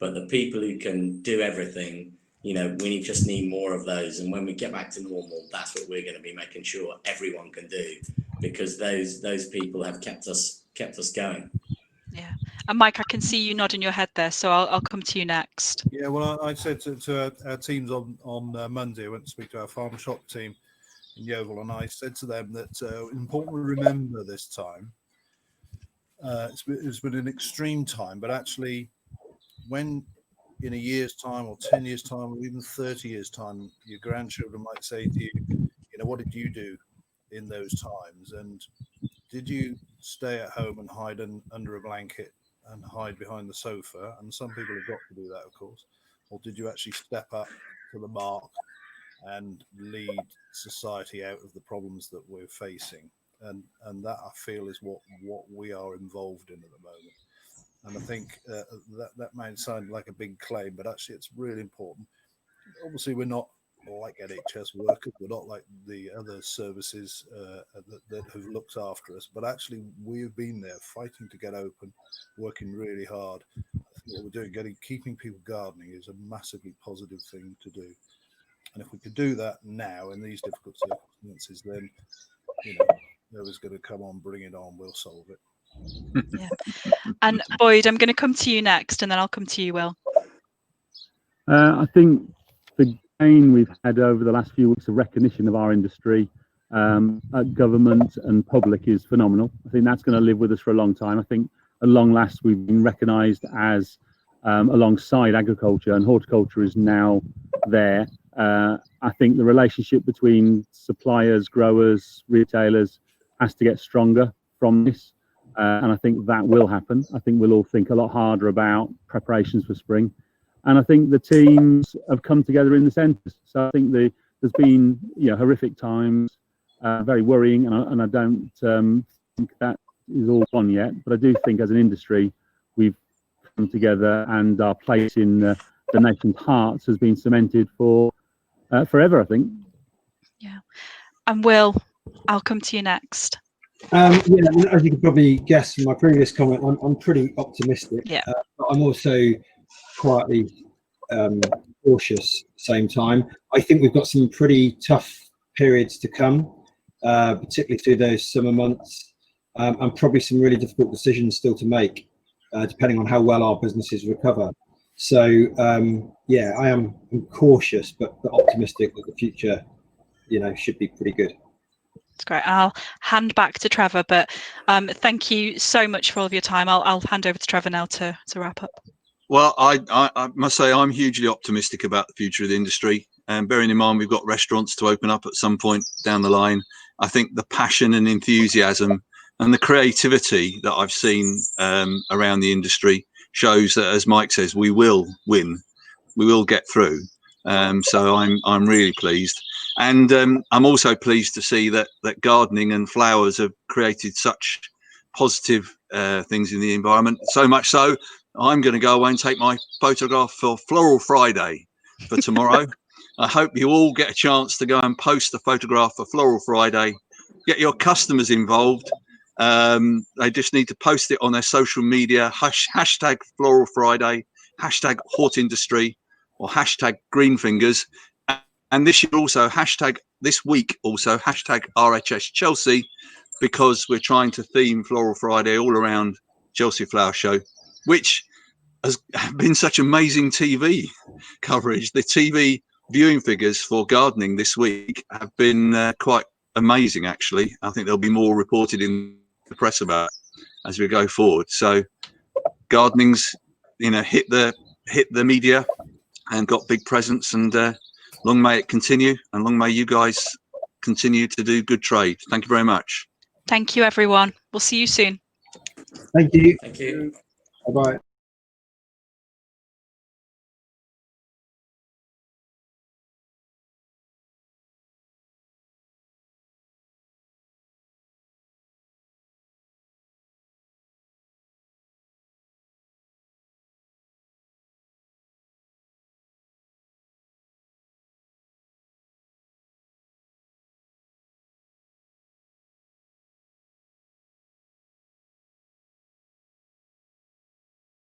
but the people who can do everything, we just need more of those. And when we get back to normal, that's what we're going to be making sure everyone can do, because those people have kept us going. Yeah, and Mike, I can see you nodding your head there, so I'll come to you next. Yeah, well, I said to our teams on Monday, I went to speak to our farm shop team in Yeovil, and I said to them that important to remember this time. It's been an extreme time, but actually, when in a year's time, or 10 years' time, or even 30 years' time, your grandchildren might say to you, what did you do in those times? And did you stay at home and hide under a blanket and hide behind the sofa? And some people have got to do that, of course. Or did you actually step up to the mark and lead society out of the problems that we're facing? And that, I feel, is what we are involved in at the moment. And I think that might sound like a big claim, but actually it's really important. Obviously, we're not like NHS workers, we're not like the other services that have looked after us, but actually we've been there fighting to get open, working really hard. I think what we're doing, keeping people gardening, is a massively positive thing to do. And if we could do that now in these difficult circumstances, then whoever's going to come on, bring it on, we'll solve it. Yeah. And Boyd, I'm going to come to you next, and then I'll come to you, Will. I think the gain we've had over the last few weeks of recognition of our industry, government and public, is phenomenal. I think that's going to live with us for a long time. I think at long last we've been recognised as alongside agriculture, and horticulture is now there. I think the relationship between suppliers, growers, retailers has to get stronger from this, and I think that will happen. I think we'll all think a lot harder about preparations for spring, and I think the teams have come together in the centres. So I think there's been horrific times, very worrying, and I don't think that is all gone yet. But I do think as an industry we've come together, and our place in the nation's hearts has been cemented for forever, I think. Yeah. And Will, I'll come to you next. Yeah, as you can probably guess from my previous comment, I'm pretty optimistic. Yeah. But I'm also quietly cautious at the same time. I think we've got some pretty tough periods to come, particularly through those summer months, and probably some really difficult decisions still to make, depending on how well our businesses recover. So yeah, I'm cautious but optimistic that the future, should be pretty good. That's great. I'll hand back to Trevor, but thank you so much for all of your time. I'll hand over to Trevor now to wrap up. Well, I must say I'm hugely optimistic about the future of the industry, and bearing in mind we've got restaurants to open up at some point down the line. I think the passion and enthusiasm and the creativity that I've seen around the industry shows that, as Mike says, we will win, we will get through. So I'm really pleased, and I'm also pleased to see that gardening and flowers have created such positive things in the environment. So much so, I'm going to go away and take my photograph for Floral Friday for tomorrow. I hope you all get a chance to go and post the photograph for Floral Friday. Get your customers involved. They just need to post it on their social media, hashtag Floral Friday, hashtag Hort Industry, or hashtag Green Fingers. And this week also hashtag RHS Chelsea, because we're trying to theme Floral Friday all around Chelsea Flower Show, which has been such amazing TV coverage. The TV viewing figures for gardening this week have been quite amazing, actually. I think there'll be more reported in the press about it as we go forward. So gardening's hit the media and got big presence, and long may it continue, and long may you guys continue to do good trade. Thank you very much. Thank you, everyone. We'll see you soon. Thank you. Thank you. Bye-bye.